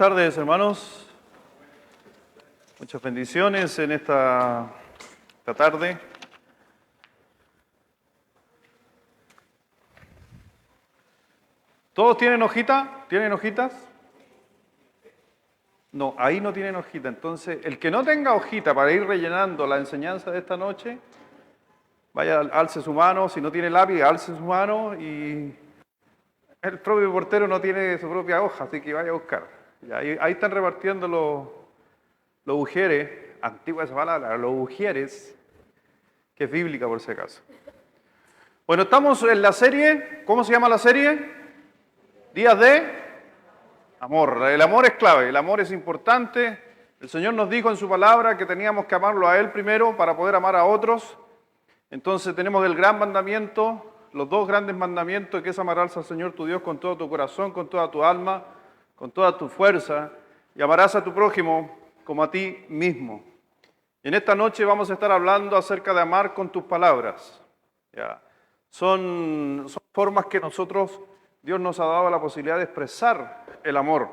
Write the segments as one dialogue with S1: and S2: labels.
S1: tardes, hermanos. Muchas bendiciones en esta tarde. ¿Todos tienen hojita? ¿Tienen hojitas? No, ahí no tienen hojita. Entonces, el que no tenga hojita para ir rellenando la enseñanza de esta noche, vaya, alce su mano. Si no tiene lápiz, alce su mano. Y el propio portero no tiene su propia hoja, así que vaya a buscar. Y ahí están repartiendo los ujieres, antigua esa palabra, los ujieres, que es bíblica por si acaso. Bueno, estamos en la serie, ¿cómo se llama la serie? Días de amor. El amor es clave, el amor es importante. El Señor nos dijo en su palabra que teníamos que amarlo a Él primero para poder amar a otros. Entonces tenemos el gran mandamiento, los dos grandes mandamientos, que es amarás al Señor tu Dios con todo tu corazón, con toda tu alma, con toda tu fuerza, y amarás a tu prójimo como a ti mismo. Y en esta noche vamos a estar hablando acerca de amar con tus palabras. ¿Ya? Son formas que Dios nos ha dado la posibilidad de expresar el amor.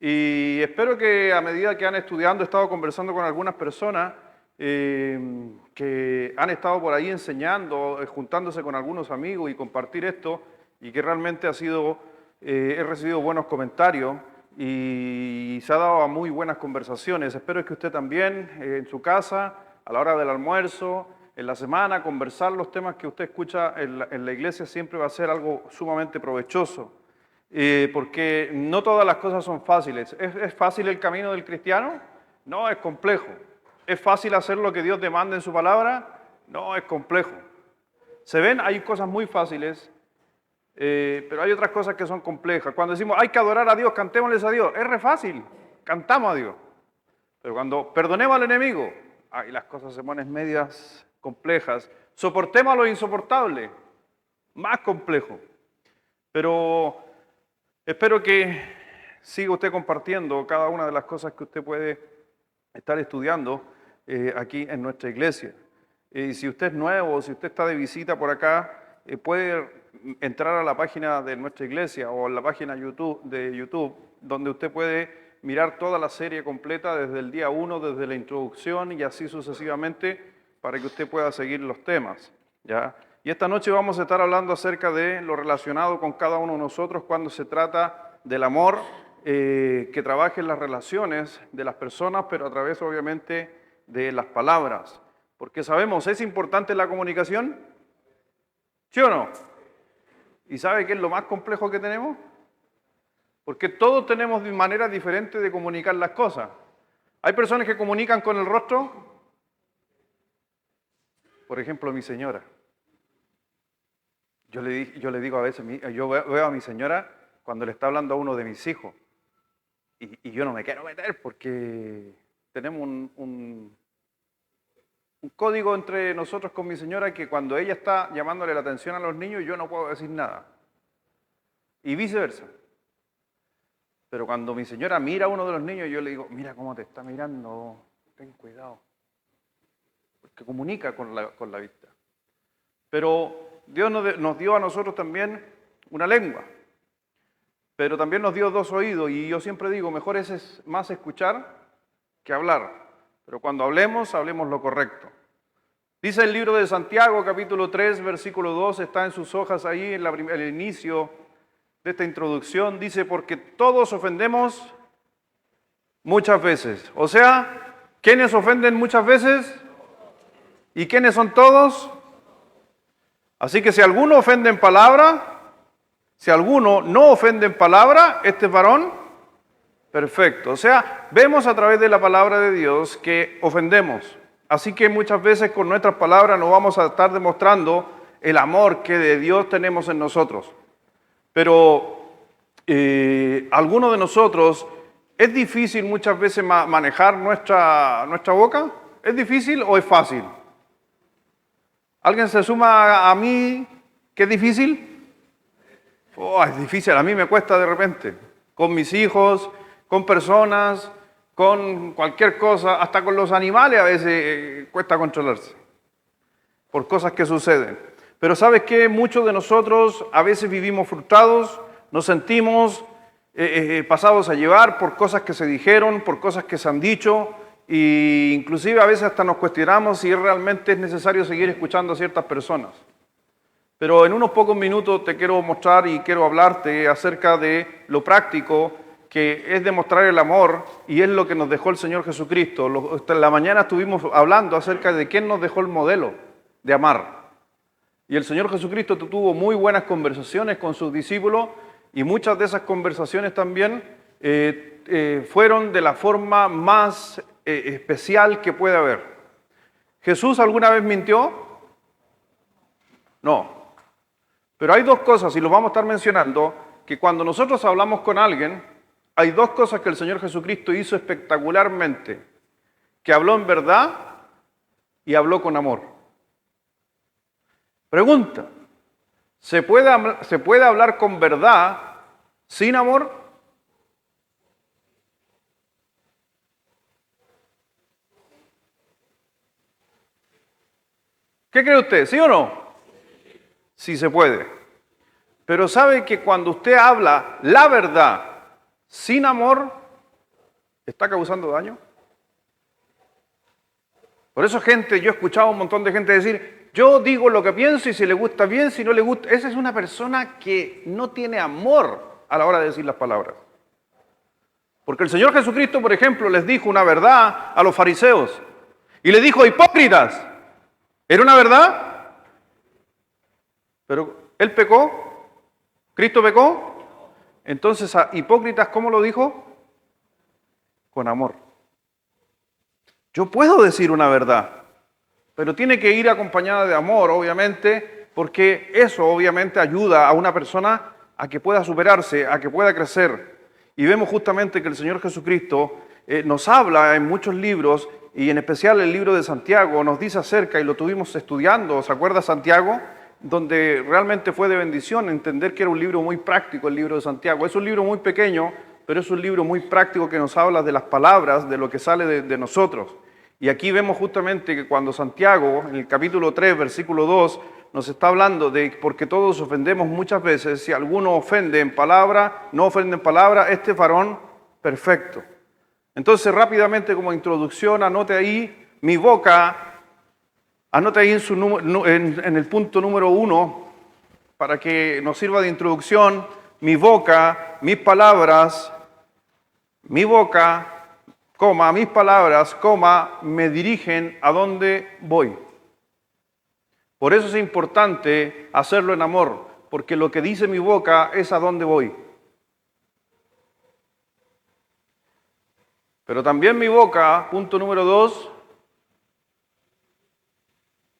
S1: Y espero que a medida que han estudiado, he estado conversando con algunas personas que han estado por ahí enseñando, juntándose con algunos amigos y compartir esto, y que realmente he recibido buenos comentarios y se ha dado a muy buenas conversaciones. Espero que usted también, en su casa, a la hora del almuerzo, en la semana, conversar los temas que usted escucha en la iglesia siempre va a ser algo sumamente provechoso, porque no todas las cosas son fáciles. ¿Es fácil el camino del cristiano? No, es complejo. ¿Es fácil hacer lo que Dios demanda en su palabra? No, es complejo. ¿Se ven? Hay cosas muy fáciles, pero hay otras cosas que son complejas. Cuando decimos hay que adorar a Dios, cantémosles a Dios, es re fácil, cantamos a Dios. Pero cuando perdonemos al enemigo, las cosas se ponen medias complejas. Soportemos a lo insoportable, más complejo. Pero espero que siga usted compartiendo cada una de las cosas que usted puede estar estudiando aquí en nuestra iglesia. Si usted es nuevo, si usted está de visita por acá, puede entrar a la página de nuestra iglesia o a la página de YouTube, donde usted puede mirar toda la serie completa desde el día 1, desde la introducción y así sucesivamente, para que usted pueda seguir los temas, ¿ya? Y esta noche vamos a estar hablando acerca de lo relacionado con cada uno de nosotros cuando se trata del amor, que trabaje en las relaciones de las personas, pero a través obviamente de las palabras. Porque sabemos, ¿es importante la comunicación? ¿Sí o no? ¿Y sabe qué es lo más complejo que tenemos? Porque todos tenemos maneras diferentes de comunicar las cosas. Hay personas que comunican con el rostro. Por ejemplo, mi señora. Yo le digo a veces, yo veo a mi señora cuando le está hablando a uno de mis hijos. Y yo no me quiero meter porque tenemos un código entre nosotros con mi señora que cuando ella está llamándole la atención a los niños, yo no puedo decir nada. Y viceversa. Pero cuando mi señora mira a uno de los niños, yo le digo, mira cómo te está mirando, ten cuidado. Porque comunica con la vista. Pero Dios nos dio a nosotros también una lengua. Pero también nos dio dos oídos. Y yo siempre digo, mejor es más escuchar que hablar. Pero cuando hablemos lo correcto. Dice el libro de Santiago, capítulo 3, versículo 2, está en sus hojas ahí en el inicio de esta introducción. Dice, porque todos ofendemos muchas veces. O sea, ¿quiénes ofenden muchas veces? ¿Y quiénes son todos? Así que si alguno ofende en palabra, si alguno no ofende en palabra, este es varón perfecto. O sea, vemos a través de la palabra de Dios que ofendemos. Así que muchas veces con nuestras palabras nos vamos a estar demostrando el amor que de Dios tenemos en nosotros. Pero algunos de nosotros, ¿es difícil muchas veces manejar nuestra boca? ¿Es difícil o es fácil? ¿Alguien se suma a mí que es difícil? Oh, es difícil, a mí me cuesta de repente. Con mis hijos, con personas, con cualquier cosa, hasta con los animales a veces cuesta controlarse. Por cosas que suceden. Pero ¿sabes qué? Muchos de nosotros a veces vivimos frustrados, nos sentimos pasados a llevar por cosas que se dijeron, por cosas que se han dicho, e inclusive a veces hasta nos cuestionamos si realmente es necesario seguir escuchando a ciertas personas. Pero en unos pocos minutos te quiero mostrar y quiero hablarte acerca de lo práctico que es demostrar el amor y es lo que nos dejó el Señor Jesucristo. En la mañana estuvimos hablando acerca de quién nos dejó el modelo de amar. Y el Señor Jesucristo tuvo muy buenas conversaciones con sus discípulos y muchas de esas conversaciones también fueron de la forma más especial que puede haber. ¿Jesús alguna vez mintió? No. Pero hay dos cosas, y los vamos a estar mencionando, que cuando nosotros hablamos con alguien, hay dos cosas que el Señor Jesucristo hizo espectacularmente, que habló en verdad y habló con amor. Pregunta, ¿se puede hablar con verdad sin amor? ¿Qué cree usted? ¿Sí o no? Sí se puede. Pero sabe que cuando usted habla la verdad sin amor, está causando daño. Por eso yo he escuchado a un montón de gente decir, yo digo lo que pienso y si le gusta bien, si no le gusta. Esa es una persona que no tiene amor a la hora de decir las palabras. Porque el Señor Jesucristo, por ejemplo, les dijo una verdad a los fariseos y les dijo, hipócritas, ¿era una verdad? Pero Él pecó, Cristo pecó. Entonces a hipócritas, ¿cómo lo dijo? Con amor. Yo puedo decir una verdad, pero tiene que ir acompañada de amor, obviamente, porque eso obviamente ayuda a una persona a que pueda superarse, a que pueda crecer. Y vemos justamente que el Señor Jesucristo nos habla en muchos libros, y en especial el libro de Santiago, nos dice acerca, y lo tuvimos estudiando, ¿se acuerda Santiago? Donde realmente fue de bendición entender que era un libro muy práctico el libro de Santiago. Es un libro muy pequeño, pero es un libro muy práctico que nos habla de las palabras, de lo que sale de nosotros. Y aquí vemos justamente que cuando Santiago, en el capítulo 3, versículo 2, nos está hablando de porque todos ofendemos muchas veces, si alguno ofende en palabra, no ofende en palabra, este varón perfecto. Entonces rápidamente como introducción, anote ahí mi boca, anote ahí en el punto número 1, para que nos sirva de introducción, mi boca, mis palabras, mi boca, coma, mis palabras, coma, me dirigen a dónde voy. Por eso es importante hacerlo en amor, porque lo que dice mi boca es a dónde voy. Pero también mi boca, punto número 2,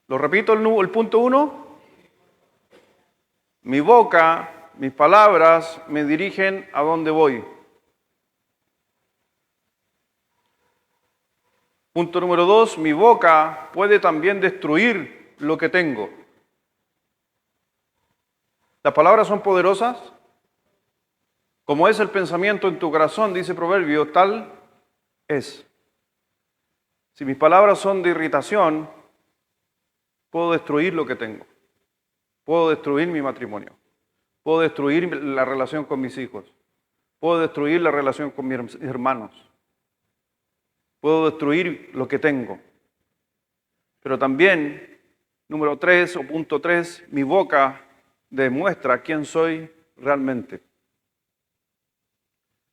S1: lo repito el punto 1, mi boca, mis palabras me dirigen a dónde voy. Punto número 2, mi boca puede también destruir lo que tengo. Las palabras son poderosas. Como es el pensamiento en tu corazón, dice Proverbio, tal es. Si mis palabras son de irritación, puedo destruir lo que tengo. Puedo destruir mi matrimonio. Puedo destruir la relación con mis hijos. Puedo destruir la relación con mis hermanos. Puedo destruir lo que tengo. Pero también, número 3 o punto 3, mi boca demuestra quién soy realmente.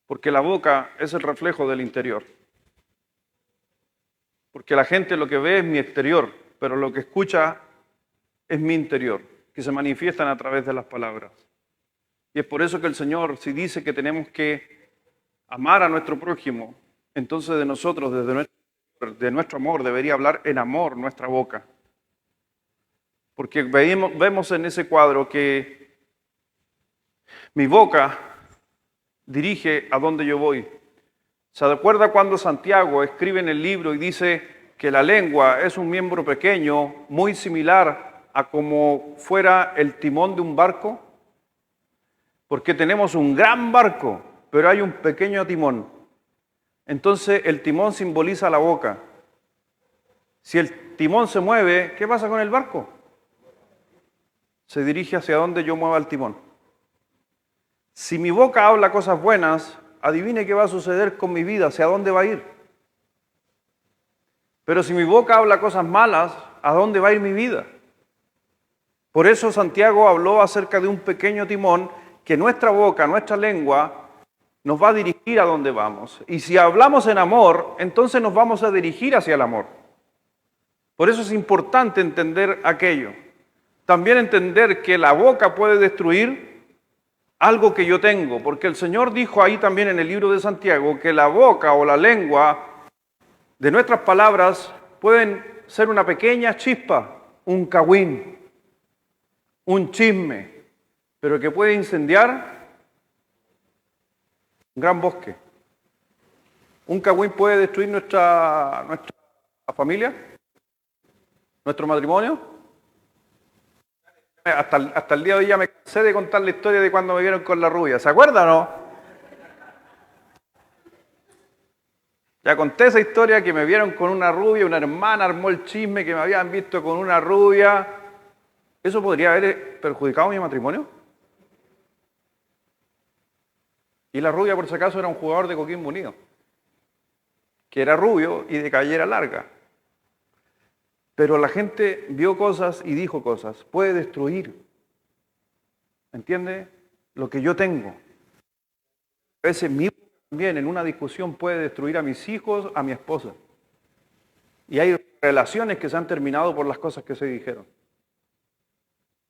S1: Porque la boca es el reflejo del interior. Porque la gente lo que ve es mi exterior, pero lo que escucha es mi interior, que se manifiestan a través de las palabras. Y es por eso que el Señor, si dice que tenemos que amar a nuestro prójimo, entonces de nosotros, de nuestro amor, debería hablar en amor nuestra boca. Porque vemos en ese cuadro que mi boca dirige a donde yo voy. ¿Se acuerda cuando Santiago escribe en el libro y dice que la lengua es un miembro pequeño, muy similar a como fuera el timón de un barco? Porque tenemos un gran barco, pero hay un pequeño timón. Entonces el timón simboliza la boca. Si el timón se mueve, ¿qué pasa con el barco? Se dirige hacia donde yo mueva el timón. Si mi boca habla cosas buenas, adivine qué va a suceder con mi vida, hacia dónde va a ir. Pero si mi boca habla cosas malas, ¿a dónde va a ir mi vida? Por eso Santiago habló acerca de un pequeño timón que nuestra boca, nuestra lengua, nos va a dirigir a donde vamos. Y si hablamos en amor, entonces nos vamos a dirigir hacia el amor. Por eso es importante entender aquello. También entender que la boca puede destruir algo que yo tengo, porque el Señor dijo ahí también en el libro de Santiago que la boca o la lengua de nuestras palabras pueden ser una pequeña chispa, un cagüín, un chisme, pero que puede incendiar un gran bosque. Un cagüín puede destruir nuestra familia, nuestro matrimonio. Hasta el día de hoy ya me cansé de contar la historia de cuando me vieron con la rubia. ¿Se acuerdan o no? Ya conté esa historia que me vieron con una rubia, una hermana armó el chisme que me habían visto con una rubia. ¿Eso podría haber perjudicado mi matrimonio? Y la rubia, por si acaso, era un jugador de Coquimbo Unido, que era rubio y de cabellera larga. Pero la gente vio cosas y dijo cosas. Puede destruir, ¿entiende? Lo que yo tengo. A veces mi boca también en una discusión puede destruir a mis hijos, a mi esposa. Y hay relaciones que se han terminado por las cosas que se dijeron.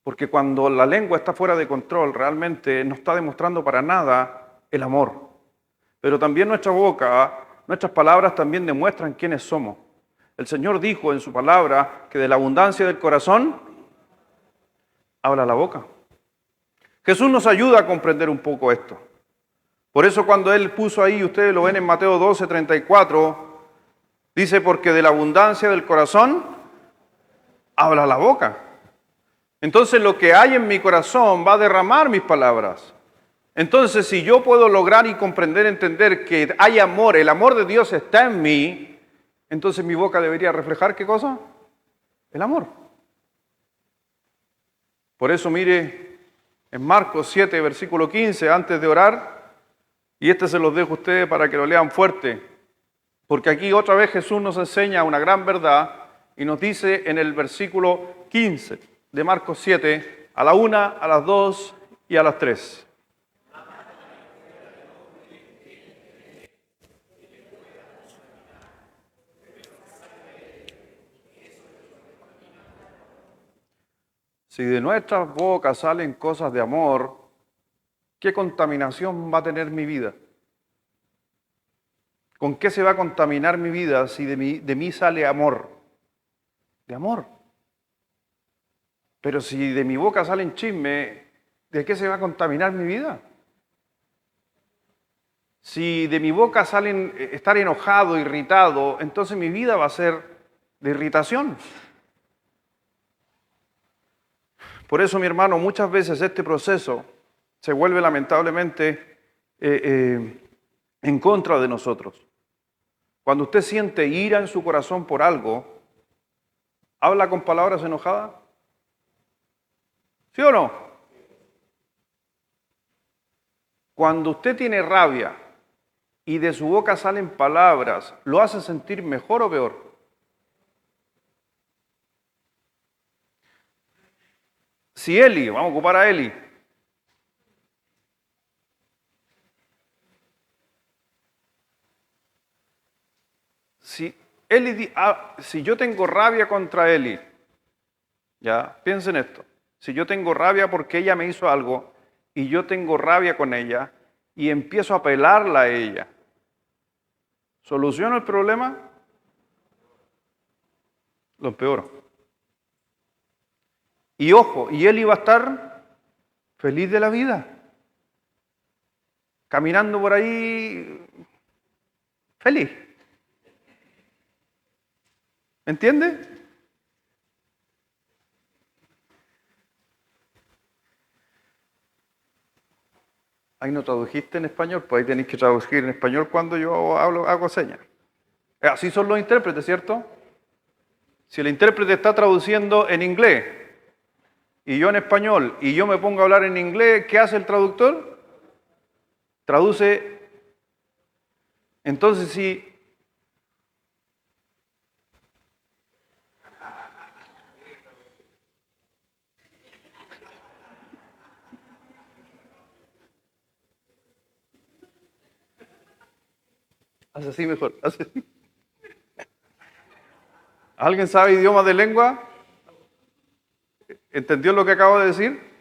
S1: Porque cuando la lengua está fuera de control, realmente no está demostrando para nada el amor. Pero también nuestra boca, nuestras palabras también demuestran quiénes somos. El Señor dijo en su palabra que de la abundancia del corazón habla la boca. Jesús nos ayuda a comprender un poco esto. Por eso cuando Él puso ahí, ustedes lo ven en Mateo 12:34, dice, porque de la abundancia del corazón habla la boca. Entonces lo que hay en mi corazón va a derramar mis palabras. Entonces si yo puedo lograr y comprender, entender que hay amor, el amor de Dios está en mí, entonces mi boca debería reflejar ¿qué cosa? El amor. Por eso mire en Marcos 7, versículo 15, antes de orar, y este se los dejo a ustedes para que lo lean fuerte, porque aquí otra vez Jesús nos enseña una gran verdad y nos dice en el versículo 15 de Marcos 7, a la 1, a las 2 y a las 3. Si de nuestras bocas salen cosas de amor, ¿qué contaminación va a tener mi vida? ¿Con qué se va a contaminar mi vida si de mí sale amor? De amor. Pero si de mi boca salen chisme, ¿de qué se va a contaminar mi vida? Si de mi boca salen estar enojado, irritado, entonces mi vida va a ser de irritación. Por eso, mi hermano, muchas veces este proceso se vuelve lamentablemente en contra de nosotros. Cuando usted siente ira en su corazón por algo, ¿habla con palabras enojadas? ¿Sí o no? Cuando usted tiene rabia y de su boca salen palabras, ¿lo hace sentir mejor o peor? Si Eli, vamos a ocupar a Eli, si yo tengo rabia contra Eli, ya, piensen esto, si yo tengo rabia porque ella me hizo algo y yo tengo rabia con ella y empiezo a apelarla a ella, ¿soluciono el problema? Lo empeoro. Y ojo, y él iba a estar feliz de la vida, caminando por ahí feliz. ¿Me entiende? Ahí no tradujiste en español, pues ahí tenéis que traducir en español cuando yo hago señas. Así son los intérpretes, ¿cierto? Si el intérprete está traduciendo en inglés y yo en español y yo me pongo a hablar en inglés, ¿qué hace el traductor? traduce, entonces si hace así mejor, hace así. ¿Alguien sabe idioma de lengua? ¿Entendió lo que acabo de decir?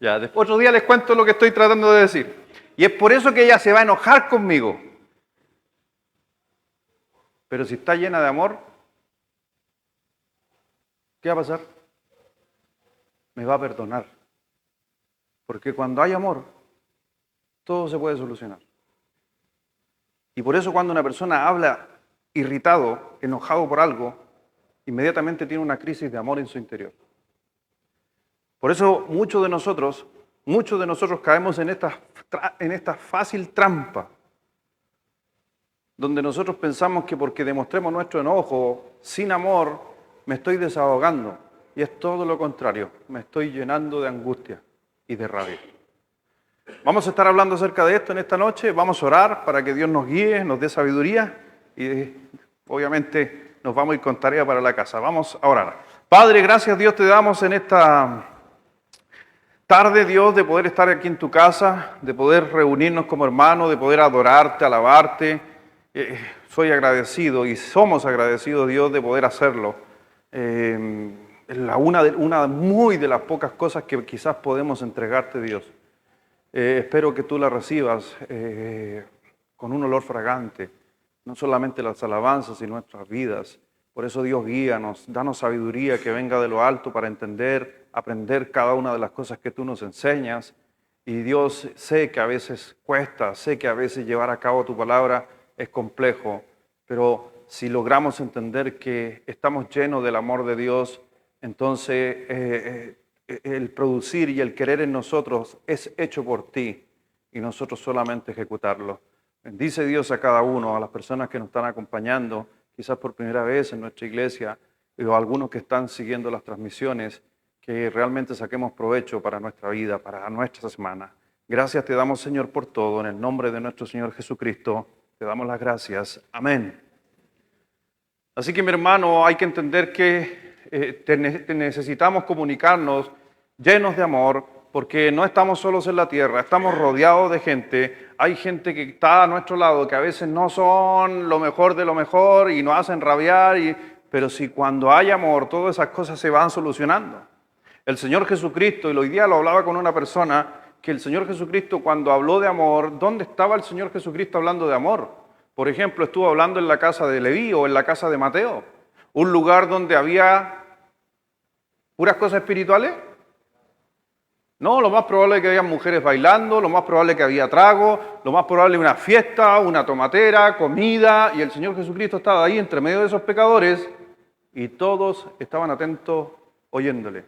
S1: Ya, otro día les cuento lo que estoy tratando de decir. Y es por eso que ella se va a enojar conmigo. Pero si está llena de amor, ¿qué va a pasar? Me va a perdonar. Porque cuando hay amor, todo se puede solucionar. Y por eso cuando una persona habla irritado, enojado por algo, inmediatamente tiene una crisis de amor en su interior. Por eso muchos de nosotros caemos en esta fácil trampa, donde nosotros pensamos que porque demostremos nuestro enojo sin amor, me estoy desahogando. Y es todo lo contrario, me estoy llenando de angustia y de rabia. Vamos a estar hablando acerca de esto en esta noche, vamos a orar para que Dios nos guíe, nos dé sabiduría y obviamente nos vamos a ir con tarea para la casa. Vamos a orar. Padre, gracias Dios te damos en esta tarde, Dios, de poder estar aquí en tu casa, de poder reunirnos como hermanos, de poder adorarte, alabarte. Soy agradecido y somos agradecidos, Dios, de poder hacerlo. Una muy de las pocas cosas que quizás podemos entregarte, Dios. Espero que tú la recibas con un olor fragante, no solamente las alabanzas y nuestras vidas. Por eso, Dios, guíanos, danos sabiduría que venga de lo alto para entender, aprender cada una de las cosas que tú nos enseñas. Y Dios, sé que a veces cuesta, sé que a veces llevar a cabo tu palabra es complejo, pero si logramos entender que estamos llenos del amor de Dios, entonces el producir y el querer en nosotros es hecho por ti y nosotros solamente ejecutarlo. Bendice Dios a cada uno, a las personas que nos están acompañando, quizás por primera vez en nuestra iglesia, o a algunos que están siguiendo las transmisiones, que realmente saquemos provecho para nuestra vida, para nuestra semana. Gracias te damos, Señor, por todo. En el nombre de nuestro Señor Jesucristo, te damos las gracias. Amén. Así que, mi hermano, hay que entender que necesitamos comunicarnos llenos de amor, porque no estamos solos en la tierra, estamos rodeados de gente. Hay gente que está a nuestro lado, que a veces no son lo mejor de lo mejor y nos hacen rabiar, pero si cuando hay amor, todas esas cosas se van solucionando. El Señor Jesucristo, y hoy día lo hablaba con una persona, que el Señor Jesucristo cuando habló de amor, ¿dónde estaba el Señor Jesucristo hablando de amor? Por ejemplo, estuvo hablando en la casa de Leví o en la casa de Mateo, un lugar donde había puras cosas espirituales. No, lo más probable es que había mujeres bailando, lo más probable es que había trago, lo más probable es una fiesta, una tomatera, comida, y el Señor Jesucristo estaba ahí entre medio de esos pecadores y todos estaban atentos oyéndole.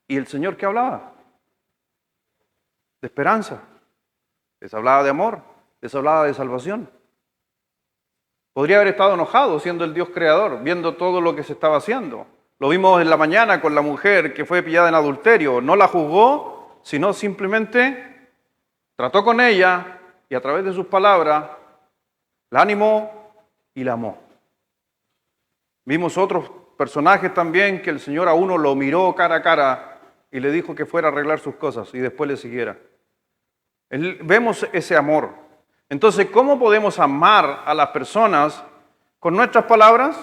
S1: ¿Y el Señor qué hablaba? De esperanza, les hablaba de amor, les hablaba de salvación. Podría haber estado enojado siendo el Dios creador, viendo todo lo que se estaba haciendo. Lo vimos en la mañana con la mujer que fue pillada en adulterio. No la juzgó, sino simplemente trató con ella y a través de sus palabras la animó y la amó. Vimos otros personajes también que el Señor a uno lo miró cara a cara y le dijo que fuera a arreglar sus cosas y después le siguiera. Vemos ese amor. Entonces, ¿cómo podemos amar a las personas con nuestras palabras?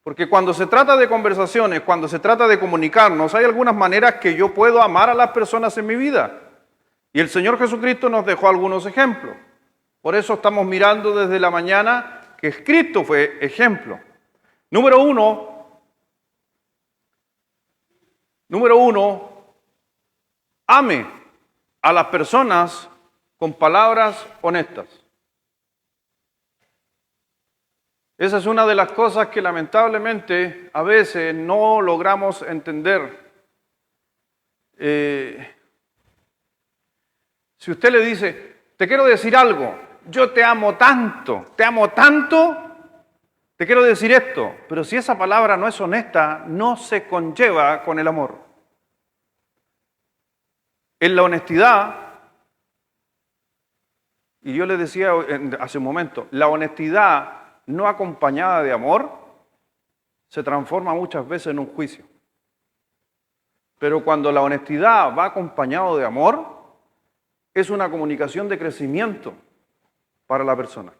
S1: Porque cuando se trata de conversaciones, cuando se trata de comunicarnos, hay algunas maneras que yo puedo amar a las personas en mi vida. Y el Señor Jesucristo nos dejó algunos ejemplos. Por eso estamos mirando desde la mañana que Cristo fue ejemplo. Número uno, ame a las personas con palabras honestas. Esa es una de las cosas que lamentablemente a veces no logramos entender. Si usted le dice, te quiero decir algo, yo te amo tanto, Te quiero decir esto, pero si esa palabra no es honesta, no se conlleva con el amor. En la honestidad, y yo les decía hace un momento, la honestidad no acompañada de amor se transforma muchas veces en un juicio. Pero cuando la honestidad va acompañado de amor, es una comunicación de crecimiento para la persona.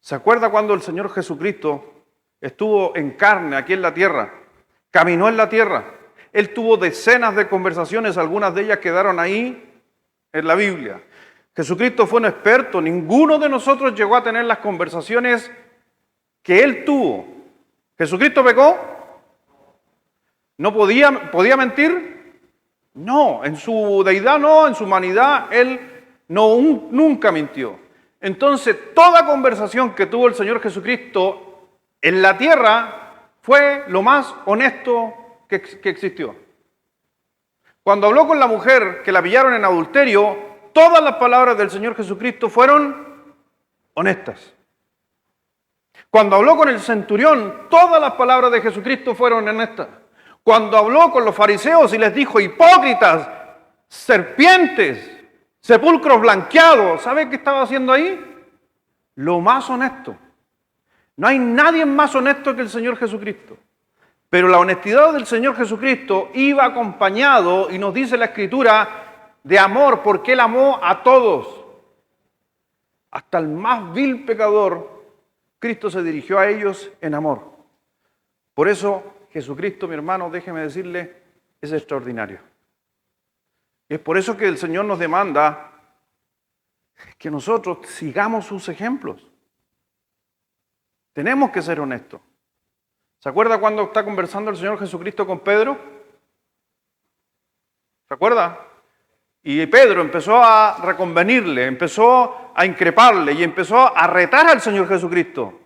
S1: ¿Se acuerda cuando el Señor Jesucristo estuvo en carne aquí en la tierra? Caminó en la tierra. Él tuvo decenas de conversaciones, algunas de ellas quedaron ahí en la Biblia. Jesucristo fue un experto, ninguno de nosotros llegó a tener las conversaciones que Él tuvo. ¿Jesucristo pecó? ¿No podía mentir? No, en su deidad no, en su humanidad Él nunca mintió. Entonces, toda conversación que tuvo el Señor Jesucristo en la tierra fue lo más honesto que existió. Cuando habló con la mujer que la pillaron en adulterio, todas las palabras del Señor Jesucristo fueron honestas. Cuando habló con el centurión, todas las palabras de Jesucristo fueron honestas. Cuando habló con los fariseos y les dijo, hipócritas, serpientes, sepulcros blanqueados, ¿sabe qué estaba haciendo ahí? Lo más honesto. No hay nadie más honesto que el Señor Jesucristo. Pero la honestidad del Señor Jesucristo iba acompañado, y nos dice la Escritura, de amor, porque Él amó a todos. Hasta el más vil pecador, Cristo se dirigió a ellos en amor. Por eso, Jesucristo, mi hermano, déjeme decirle, es extraordinario. Y es por eso que el Señor nos demanda que nosotros sigamos sus ejemplos. Tenemos que ser honestos. ¿Se acuerda cuando está conversando el Señor Jesucristo con Pedro? ¿Se acuerda? Y Pedro empezó a reconvenirle, empezó a increparle y empezó a retar al Señor Jesucristo.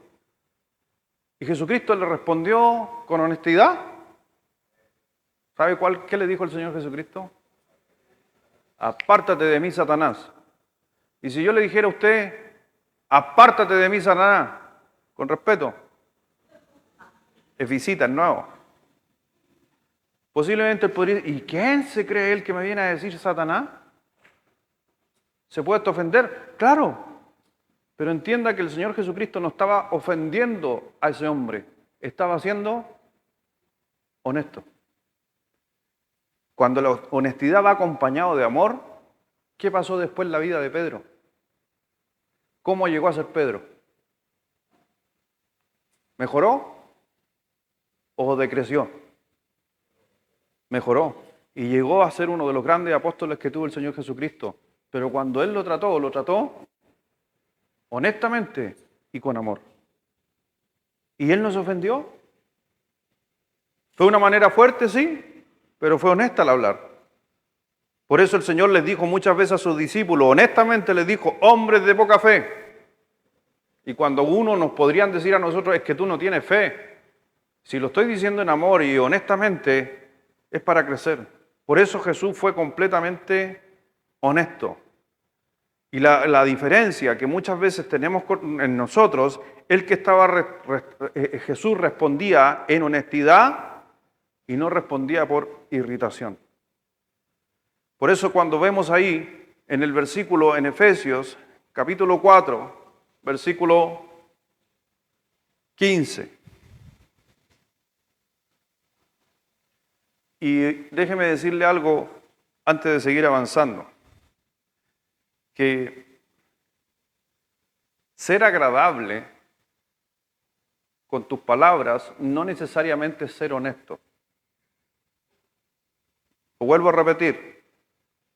S1: Y Jesucristo le respondió con honestidad. ¿Sabe qué le dijo el Señor Jesucristo? Apártate de mí, Satanás. Y si yo le dijera a usted, apártate de mí, Satanás, con respeto, es visita, es nuevo. Posiblemente él podría decir, ¿y quién se cree él que me viene a decir Satanás? ¿Se puede ofender? Claro. Pero entienda que el Señor Jesucristo no estaba ofendiendo a ese hombre, estaba siendo honesto. Cuando la honestidad va acompañado de amor, ¿qué pasó después en la vida de Pedro? ¿Cómo llegó a ser Pedro? ¿Mejoró o decreció? Mejoró y llegó a ser uno de los grandes apóstoles que tuvo el Señor Jesucristo. Pero cuando Él lo trató honestamente y con amor. ¿Y Él no se ofendió? Fue una manera fuerte, sí, pero fue honesta al hablar. Por eso el Señor les dijo muchas veces a sus discípulos, honestamente les dijo, hombres de poca fe. Y cuando uno nos podrían decir a nosotros, es que tú no tienes fe. Si lo estoy diciendo en amor y honestamente, es para crecer. Por eso Jesús fue completamente honesto. Y la diferencia que muchas veces tenemos en nosotros, Jesús respondía en honestidad y no respondía por irritación. Por eso cuando vemos ahí en el versículo en Efesios, capítulo 4, versículo 15. Y déjeme decirle algo antes de seguir avanzando. Que ser agradable con tus palabras no necesariamente es ser honesto. Lo vuelvo a repetir.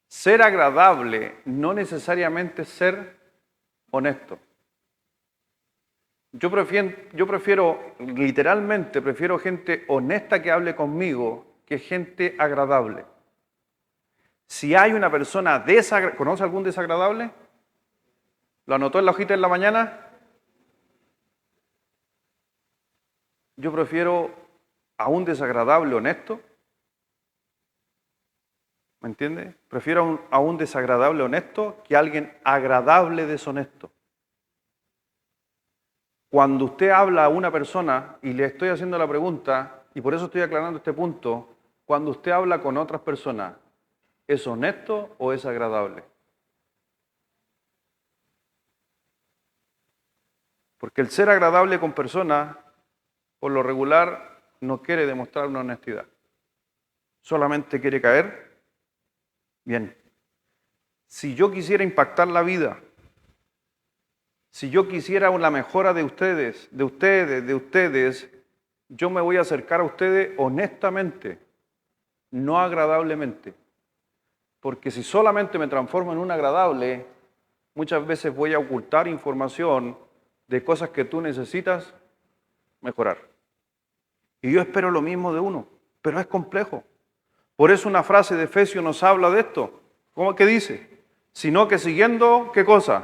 S1: Ser agradable no necesariamente es ser honesto. Yo prefiero, literalmente, prefiero gente honesta que hable conmigo que gente agradable. Si hay una persona desagradable, ¿conoce algún desagradable? ¿Lo anotó en la hojita en la mañana? Yo prefiero a un desagradable honesto. ¿Me entiende? Prefiero a un desagradable honesto que a alguien agradable deshonesto. Cuando usted habla a una persona, y le estoy haciendo la pregunta, y por eso estoy aclarando este punto, cuando usted habla con otras personas, ¿es honesto o es agradable? Porque el ser agradable con personas, por lo regular, no quiere demostrar una honestidad. Solamente quiere caer bien. Si yo quisiera impactar la vida, si yo quisiera la mejora de ustedes, yo me voy a acercar a ustedes honestamente, no agradablemente. Porque si solamente me transformo en un agradable, muchas veces voy a ocultar información de cosas que tú necesitas mejorar. Y yo espero lo mismo de uno, pero es complejo. Por eso una frase de Efesios nos habla de esto. ¿Cómo que dice? Sino que siguiendo, ¿qué cosa?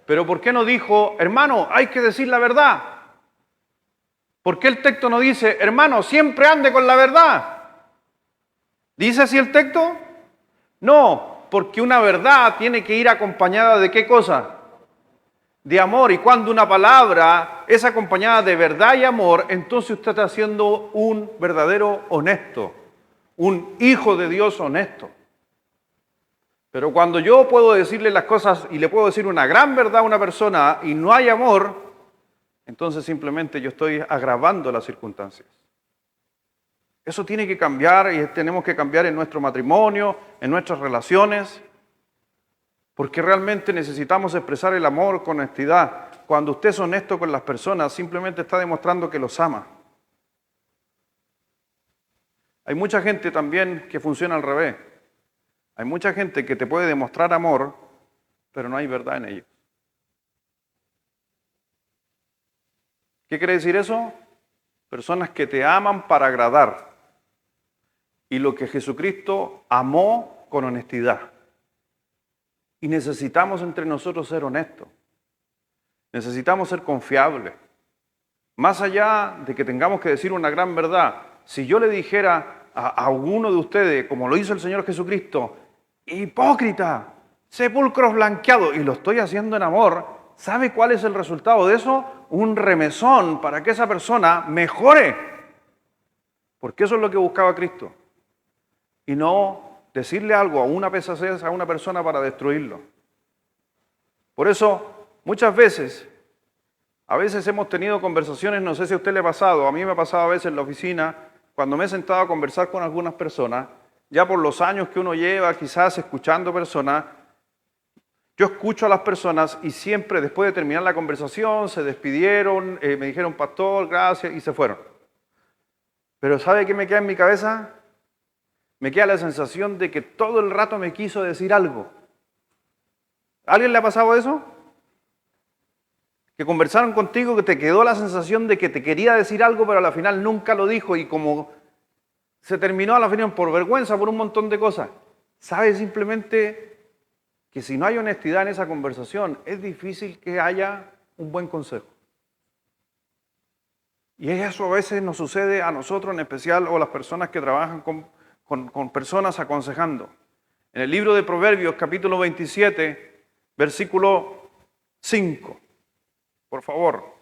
S1: Pero ¿por qué no dijo, hermano, hay que decir la verdad? ¿Por qué el texto no dice, hermano, siempre ande con la verdad? ¿Dice así el texto? No, porque una verdad tiene que ir acompañada de ¿qué cosa? De amor. Y cuando una palabra es acompañada de verdad y amor, entonces usted está siendo un verdadero honesto, un hijo de Dios honesto. Pero cuando yo puedo decirle las cosas y le puedo decir una gran verdad a una persona y no hay amor, entonces simplemente yo estoy agravando las circunstancias. Eso tiene que cambiar y tenemos que cambiar en nuestro matrimonio, en nuestras relaciones, porque realmente necesitamos expresar el amor con honestidad. Cuando usted es honesto con las personas, simplemente está demostrando que los ama. Hay mucha gente también que funciona al revés. Hay mucha gente que te puede demostrar amor, pero no hay verdad en ellos. ¿Qué quiere decir eso? Personas que te aman para agradar. Y lo que Jesucristo amó con honestidad. Y necesitamos entre nosotros ser honestos. Necesitamos ser confiables. Más allá de que tengamos que decir una gran verdad, si yo le dijera a alguno de ustedes, como lo hizo el Señor Jesucristo, hipócrita, sepulcros blanqueados, y lo estoy haciendo en amor, ¿sabe cuál es el resultado de eso? Un remesón para que esa persona mejore. Porque eso es lo que buscaba Cristo. Y no decirle algo a una pesadez a una persona para destruirlo. Por eso, muchas veces, a veces hemos tenido conversaciones, no sé si a usted le ha pasado, a mí me ha pasado a veces en la oficina, cuando me he sentado a conversar con algunas personas, ya por los años que uno lleva quizás escuchando personas, yo escucho a las personas y siempre después de terminar la conversación se despidieron, me dijeron pastor, gracias y se fueron. Pero ¿sabe qué me queda en mi cabeza? Me queda la sensación de que todo el rato me quiso decir algo. ¿A alguien le ha pasado eso? Que conversaron contigo, que te quedó la sensación de que te quería decir algo, pero al final nunca lo dijo y como se terminó a la final por vergüenza, por un montón de cosas. ¿Sabe simplemente que si no hay honestidad en esa conversación, es difícil que haya un buen consejo? Y eso a veces nos sucede a nosotros en especial o a las personas que trabajan con personas aconsejando. En el libro de Proverbios, capítulo 27, versículo 5. Por favor.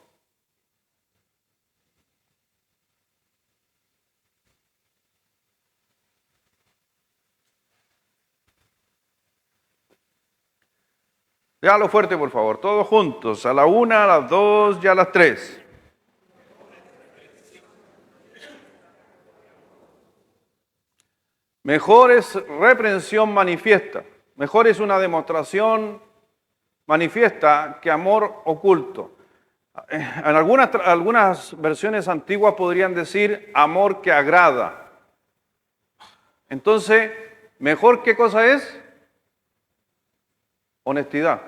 S1: Léalo fuerte, por favor. Todos juntos. A la 1, a las 2 y a las 3. Mejor es reprensión manifiesta. Mejor es una demostración manifiesta que amor oculto. En algunas versiones antiguas podrían decir amor que agrada. Entonces, ¿mejor qué cosa es? Honestidad.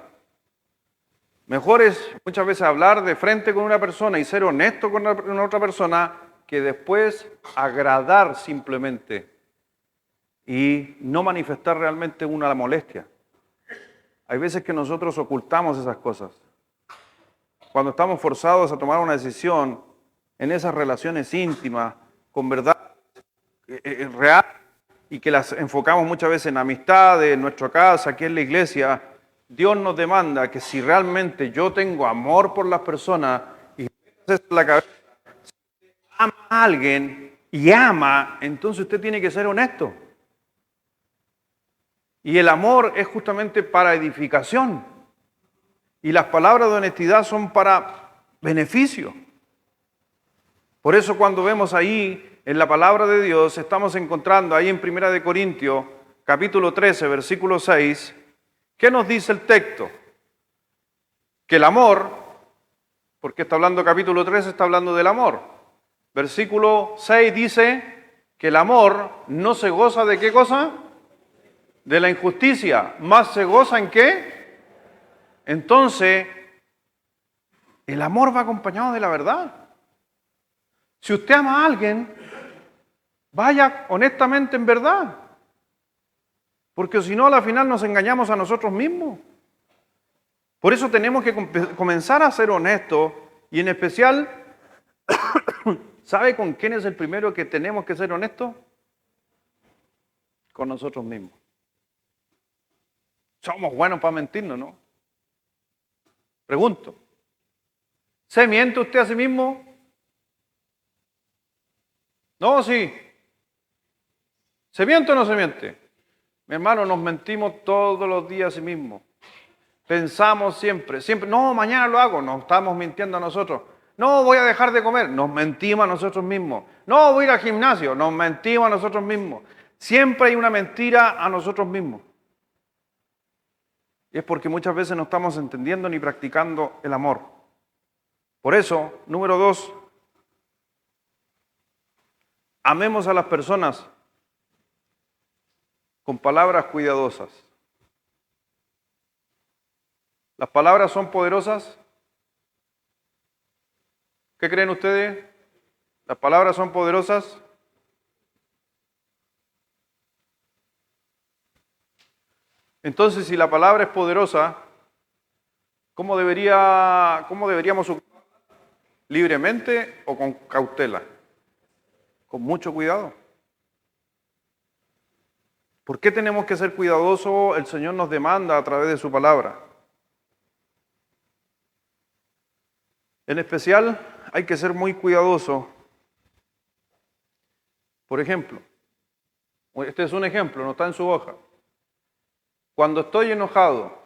S1: Mejor es muchas veces hablar de frente con una persona y ser honesto con una otra persona que después agradar simplemente y no manifestar realmente una molestia. Hay veces que nosotros ocultamos esas cosas. Cuando estamos forzados a tomar una decisión en esas relaciones íntimas, con verdad real, y que las enfocamos muchas veces en amistades, en nuestra casa, aquí en la iglesia, Dios nos demanda que si realmente yo tengo amor por las personas y la cabeza, ama a alguien y ama, entonces usted tiene que ser honesto. Y el amor es justamente para edificación. Y las palabras de honestidad son para beneficio. Por eso cuando vemos ahí en la palabra de Dios, estamos encontrando ahí en 1 Corintios, capítulo 13, versículo 6, ¿qué nos dice el texto? Que el amor, porque está hablando capítulo 13, está hablando del amor. Versículo 6 dice que el amor no se goza de qué cosa? De la injusticia, más se goza en qué? Entonces, el amor va acompañado de la verdad. Si usted ama a alguien, vaya honestamente en verdad. Porque si no, a la final nos engañamos a nosotros mismos. Por eso tenemos que comenzar a ser honestos y en especial, ¿sabe con quién es el primero que tenemos que ser honestos? Con nosotros mismos. Somos buenos para mentirnos, ¿no? Pregunto, ¿se miente usted a sí mismo? No, sí. ¿Se miente o no se miente? Mi hermano, nos mentimos todos los días a sí mismos. Pensamos siempre, no, mañana lo hago, nos estamos mintiendo a nosotros. No, voy a dejar de comer, nos mentimos a nosotros mismos. No, voy a ir al gimnasio, nos mentimos a nosotros mismos. Siempre hay una mentira a nosotros mismos. Y es porque muchas veces no estamos entendiendo ni practicando el amor. Por eso, número 2, amemos a las personas con palabras cuidadosas. ¿Las palabras son poderosas? ¿Qué creen ustedes? ¿Las palabras son poderosas? Entonces, si la palabra es poderosa, ¿cómo deberíamos usarla? ¿Libremente o con cautela? Con mucho cuidado. ¿Por qué tenemos que ser cuidadosos? El Señor nos demanda a través de su palabra. En especial, hay que ser muy cuidadoso. Por ejemplo, este es un ejemplo, no está en su hoja. Cuando estoy enojado,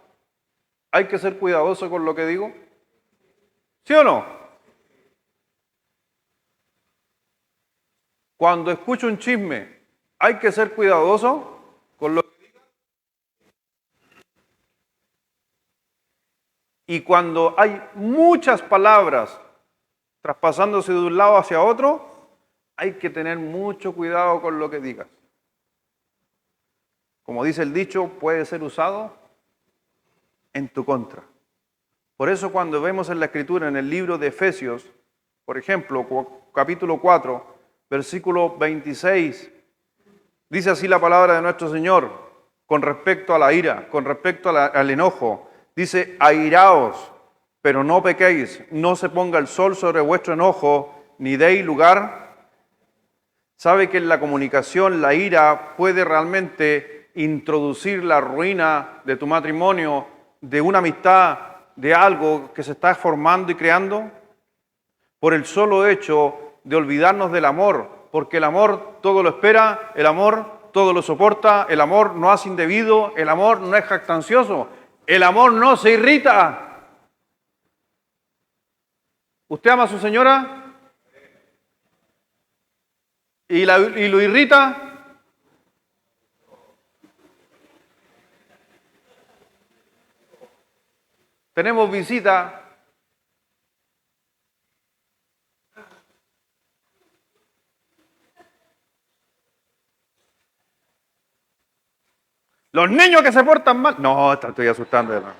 S1: ¿hay que ser cuidadoso con lo que digo? ¿Sí o no? Cuando escucho un chisme, ¿hay que ser cuidadoso con lo que digo? Y cuando hay muchas palabras traspasándose de un lado hacia otro, hay que tener mucho cuidado con lo que digas. Como dice el dicho, puede ser usado en tu contra. Por eso cuando vemos en la Escritura, en el libro de Efesios, por ejemplo, capítulo 4, versículo 26, dice así la palabra de nuestro Señor con respecto a la ira, con respecto al enojo. Dice, airaos, pero no pequéis, no se ponga el sol sobre vuestro enojo, ni deis lugar. ¿Sabe que en la comunicación la ira puede realmente introducir la ruina de tu matrimonio, de una amistad, de algo que se está formando y creando? Por el solo hecho de olvidarnos del amor, porque el amor todo lo espera, el amor todo lo soporta, el amor no hace indebido, el amor no es jactancioso, el amor no se irrita. ¿Usted ama a su señora? ¿Y lo irrita? Tenemos visita. Los niños que se portan mal. No, estoy asustando, hermano.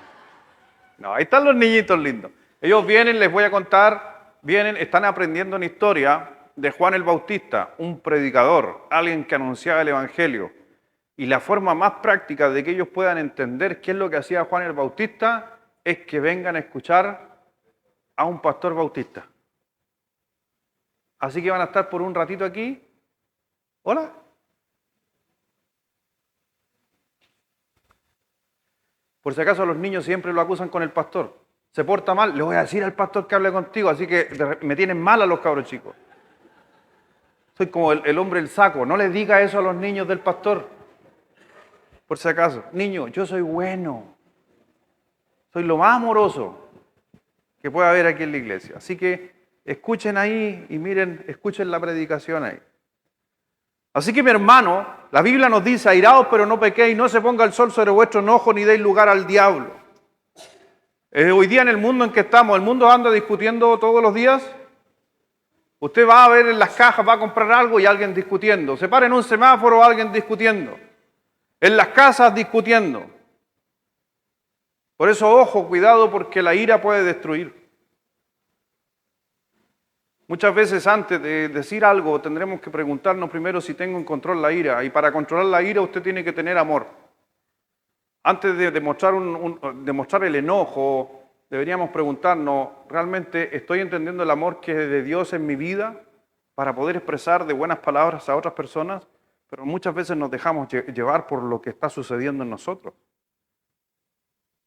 S1: No, ahí están los niñitos lindos. Ellos vienen, les voy a contar, están aprendiendo una historia de Juan el Bautista, un predicador, alguien que anunciaba el Evangelio. Y la forma más práctica de que ellos puedan entender qué es lo que hacía Juan el Bautista es que vengan a escuchar a un pastor bautista. Así que van a estar por un ratito aquí. Hola. Por si acaso a los niños siempre lo acusan con el pastor. Se porta mal, le voy a decir al pastor que hable contigo, así que me tienen mal a los cabros chicos. Soy como el hombre del saco, no le diga eso a los niños del pastor. Por si acaso, niño, yo soy bueno. Soy lo más amoroso que puede haber aquí en la iglesia. Así que escuchen ahí y miren, escuchen la predicación ahí. Así que mi hermano, la Biblia nos dice, airaos pero no pequéis, no se ponga el sol sobre vuestro enojo ni deis lugar al diablo. Hoy día en el mundo en que estamos, el mundo anda discutiendo todos los días. Usted va a ver en las cajas, va a comprar algo y alguien discutiendo. Se para en un semáforo, alguien discutiendo. En las casas discutiendo. Por eso, ojo, cuidado, porque la ira puede destruir. Muchas veces antes de decir algo tendremos que preguntarnos primero si tengo en control la ira. Y para controlar la ira usted tiene que tener amor. Antes de demostrar el enojo, deberíamos preguntarnos, ¿realmente estoy entendiendo el amor que es de Dios en mi vida para poder expresar de buenas palabras a otras personas? Pero muchas veces nos dejamos llevar por lo que está sucediendo en nosotros.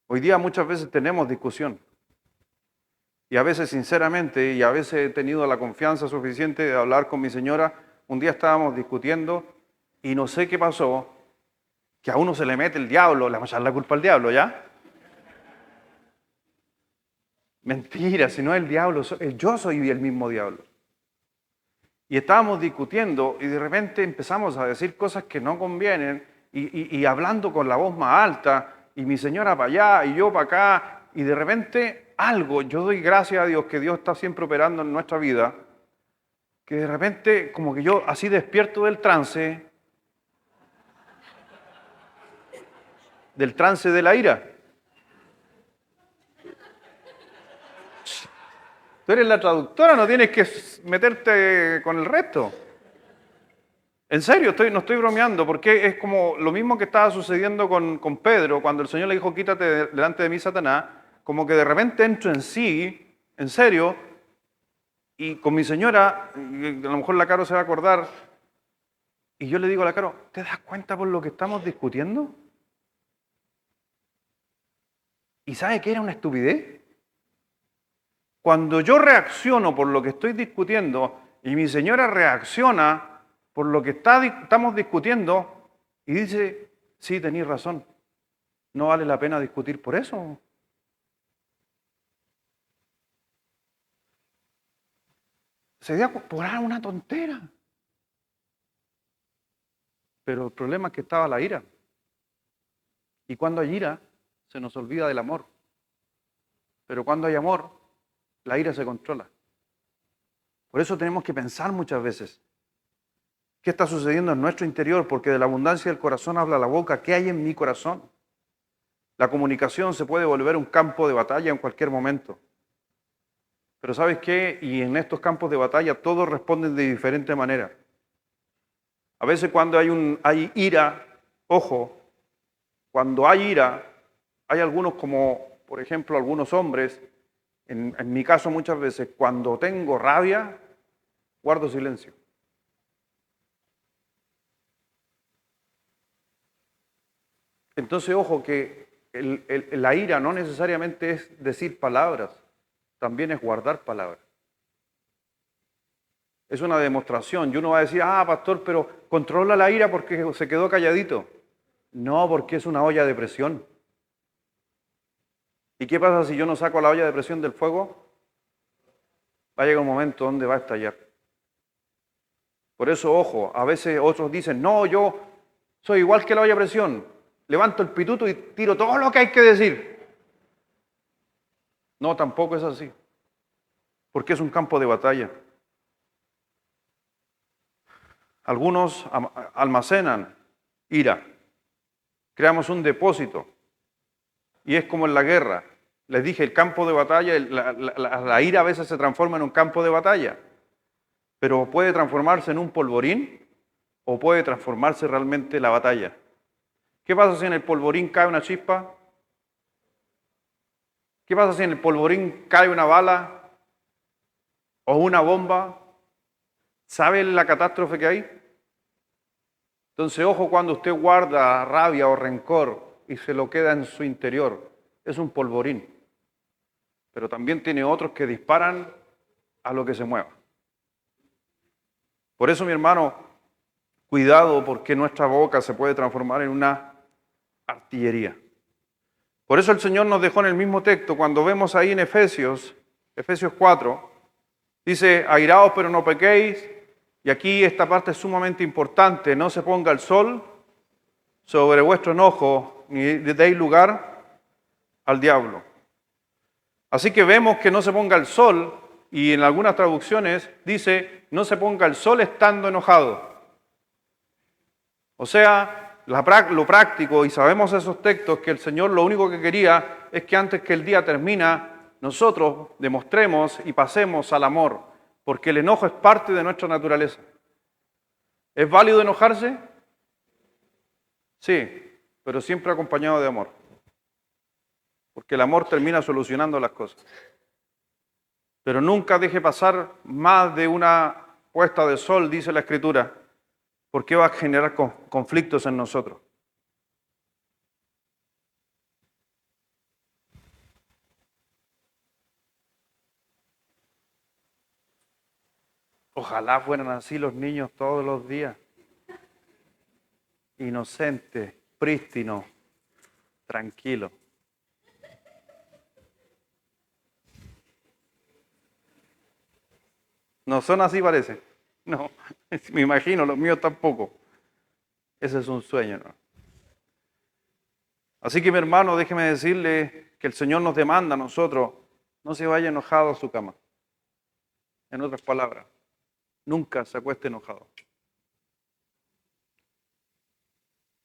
S1: Hoy día muchas veces tenemos discusión. Y a veces sinceramente, y a veces he tenido la confianza suficiente de hablar con mi señora, un día estábamos discutiendo y no sé qué pasó, que a uno se le mete el diablo, le vamos a echar la culpa al diablo, ¿ya? Mentira, si no es el diablo, yo soy el mismo diablo. Y estábamos discutiendo y de repente empezamos a decir cosas que no convienen y hablando con la voz más alta y mi señora para allá y yo para acá y de repente algo, yo doy gracias a Dios que Dios está siempre operando en nuestra vida, que de repente como que yo así despierto del trance de la ira. Tú eres la traductora, no tienes que meterte con el resto. En serio, no estoy bromeando, porque es como lo mismo que estaba sucediendo con Pedro, cuando el Señor le dijo, quítate delante de mí, Satanás, como que de repente entro en sí, en serio, y con mi señora, y a lo mejor la Caro se va a acordar, y yo le digo a la Caro, ¿te das cuenta por lo que estamos discutiendo? ¿Y sabe qué era una estupidez? Cuando yo reacciono por lo que estoy discutiendo y mi señora reacciona por lo que estamos discutiendo y dice, sí, tenéis razón, no vale la pena discutir por eso. Se dio por una tontera. Pero el problema es que estaba la ira. Y cuando hay ira, se nos olvida del amor. Pero cuando hay amor, la ira se controla. Por eso tenemos que pensar muchas veces qué está sucediendo en nuestro interior, porque de la abundancia del corazón habla la boca. ¿Qué hay en mi corazón? La comunicación se puede volver un campo de batalla en cualquier momento. Pero ¿sabes qué? Y en estos campos de batalla todos responden de diferente manera. A veces cuando hay ira, ojo, cuando hay ira, hay algunos como, por ejemplo, algunos hombres, en mi caso muchas veces, cuando tengo rabia, guardo silencio. Entonces, ojo, que la ira no necesariamente es decir palabras, también es guardar palabras. Es una demostración. Y uno va a decir, pastor, pero controla la ira porque se quedó calladito. No, porque es una olla de presión. ¿Y qué pasa si yo no saco la olla de presión del fuego? Va a llegar un momento donde va a estallar. Por eso, ojo, a veces otros dicen, no, yo soy igual que la olla de presión. Levanto el pituto y tiro todo lo que hay que decir. No, tampoco es así. Porque es un campo de batalla. Algunos almacenan ira. Creamos un depósito. Y es como en la guerra. Les dije, el campo de batalla, la ira a veces se transforma en un campo de batalla. Pero puede transformarse en un polvorín o puede transformarse realmente en la batalla. ¿Qué pasa si en el polvorín cae una chispa? ¿Qué pasa si en el polvorín cae una bala o una bomba? ¿Sabe la catástrofe que hay? Entonces, ojo cuando usted guarda rabia o rencor y se lo queda en su interior. Es un polvorín. Pero también tiene otros que disparan a lo que se mueva. Por eso, mi hermano, cuidado, porque nuestra boca se puede transformar en una artillería. Por eso el Señor nos dejó en el mismo texto, cuando vemos ahí en Efesios 4, dice, airaos pero no pequéis, y aquí esta parte es sumamente importante, no se ponga el sol sobre vuestro enojo, ni deis lugar al diablo. Así que vemos que no se ponga el sol, y en algunas traducciones dice, no se ponga el sol estando enojado. O sea, lo práctico, y sabemos esos textos, que el Señor lo único que quería es que antes que el día termina, nosotros demostremos y pasemos al amor, porque el enojo es parte de nuestra naturaleza. ¿Es válido enojarse? Sí, pero siempre acompañado de amor. Porque el amor termina solucionando las cosas. Pero nunca deje pasar más de una puesta de sol, dice la Escritura, porque va a generar conflictos en nosotros. Ojalá fueran así los niños todos los días. Inocentes, prístinos, tranquilos. No son así, parece. No, me imagino, los míos tampoco. Ese es un sueño, ¿no? Así que, mi hermano, déjeme decirle que el Señor nos demanda a nosotros, no se vaya enojado a su cama. En otras palabras, nunca se acueste enojado.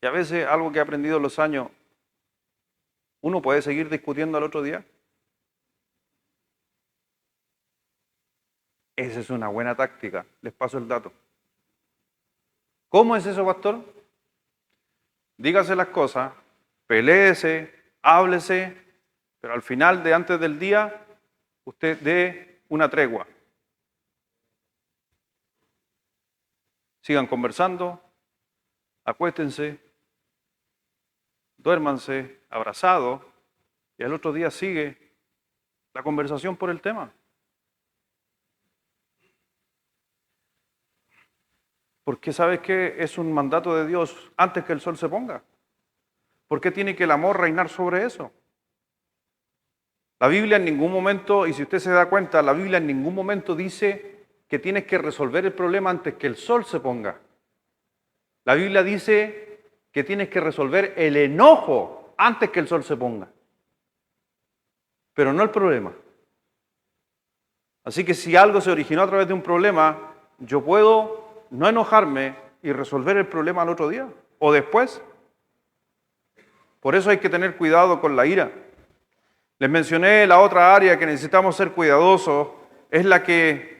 S1: Y a veces, algo que he aprendido en los años, uno puede seguir discutiendo al otro día. Esa es una buena táctica. Les paso el dato. ¿Cómo es eso, pastor? Dígase las cosas, peléese, háblese, pero al final de antes del día, usted dé una tregua. Sigan conversando, acuéstense, duérmanse abrazados y al otro día sigue la conversación por el tema. Porque ¿sabes qué? Es un mandato de Dios antes que el sol se ponga. ¿Por qué tiene que el amor reinar sobre eso? La Biblia en ningún momento, y si usted se da cuenta, la Biblia en ningún momento dice que tienes que resolver el problema antes que el sol se ponga. La Biblia dice que tienes que resolver el enojo antes que el sol se ponga. Pero no el problema. Así que si algo se originó a través de un problema, yo puedo no enojarme y resolver el problema al otro día o después. Por eso hay que tener cuidado con la ira. Les mencioné la otra área que necesitamos ser cuidadosos, es la que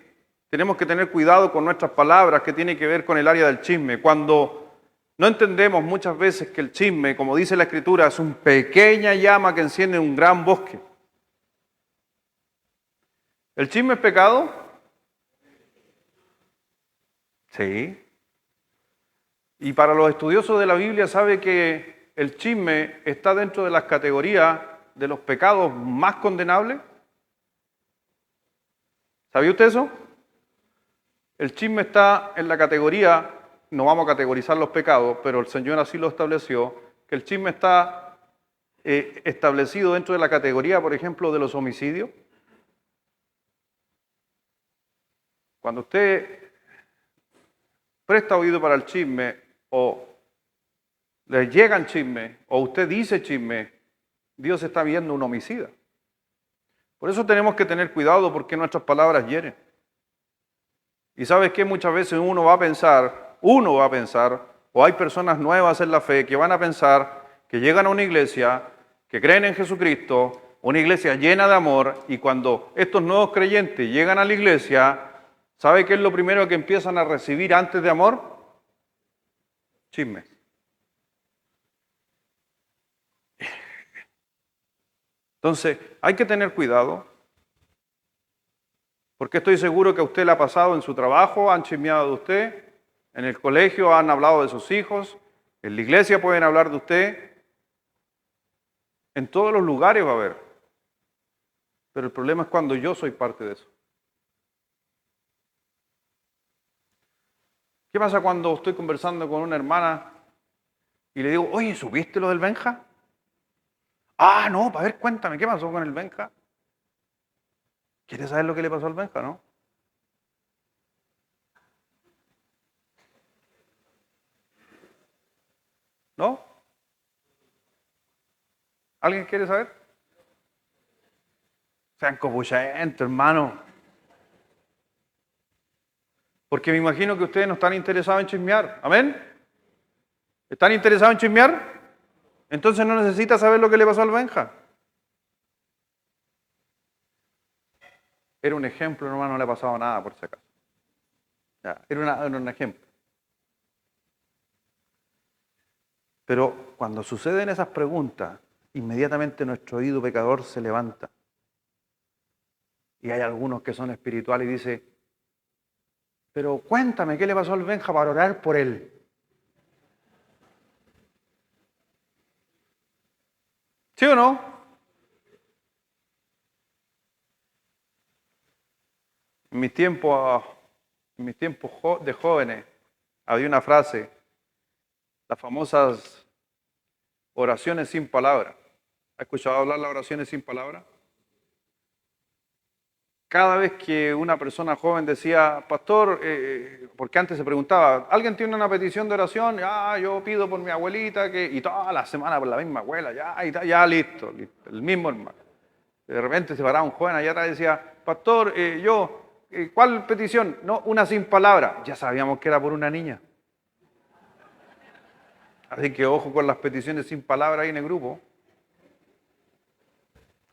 S1: tenemos que tener cuidado con nuestras palabras, que tiene que ver con el área del chisme. Cuando no entendemos muchas veces que el chisme, como dice la Escritura, es una pequeña llama que enciende un gran bosque. ¿El chisme es pecado? Sí. Y para los estudiosos de la Biblia sabe que el chisme está dentro de las categorías de los pecados más condenables. ¿Sabía usted eso? El chisme está en la categoría, no vamos a categorizar los pecados, pero el Señor así lo estableció, que el chisme está establecido dentro de la categoría, por ejemplo, de los homicidios. Cuando usted presta oído para el chisme o le llegan chisme o usted dice chisme, Dios está viendo un homicida. Por eso tenemos que tener cuidado porque nuestras palabras hieren. Y sabes que muchas veces uno va a pensar, o hay personas nuevas en la fe que van a pensar que llegan a una iglesia, que creen en Jesucristo, una iglesia llena de amor, y cuando estos nuevos creyentes llegan a la iglesia, ¿sabe qué es lo primero que empiezan a recibir antes de amor? Chismes. Entonces, hay que tener cuidado, porque estoy seguro que a usted le ha pasado en su trabajo, han chismeado de usted, en el colegio han hablado de sus hijos, en la iglesia pueden hablar de usted. En todos los lugares va a haber. Pero el problema es cuando yo soy parte de eso. ¿Qué pasa cuando estoy conversando con una hermana y le digo, oye, ¿supiste lo del Benja? Ah, no, a ver, cuéntame, ¿qué pasó con el Benja? ¿Quieres saber lo que le pasó al Benja, no? ¿No? ¿Alguien quiere saber? Sean copuchentos, hermano. Porque me imagino que ustedes no están interesados en chismear. ¿Amén? ¿Están interesados en chismear? Entonces no necesita saber lo que le pasó al Benja. Era un ejemplo, hermano, no le ha pasado nada por si acaso. Ya, era un ejemplo. Pero cuando suceden esas preguntas, inmediatamente nuestro oído pecador se levanta. Y hay algunos que son espirituales y dicen, pero cuéntame, ¿qué le pasó al Benja para orar por él? ¿Sí o no? En mis tiempos de jóvenes había una frase, las famosas oraciones sin palabra. ¿Ha escuchado hablar de las oraciones sin palabra? Cada vez que una persona joven decía, pastor, porque antes se preguntaba, ¿alguien tiene una petición de oración? Ya, yo pido por mi abuelita, y toda la semana por la misma abuela, ya listo, el mismo hermano. De repente se paraba un joven allá atrás y decía, pastor, ¿cuál petición? No, una sin palabra. Ya sabíamos que era por una niña. Así que ojo con las peticiones sin palabra ahí en el grupo.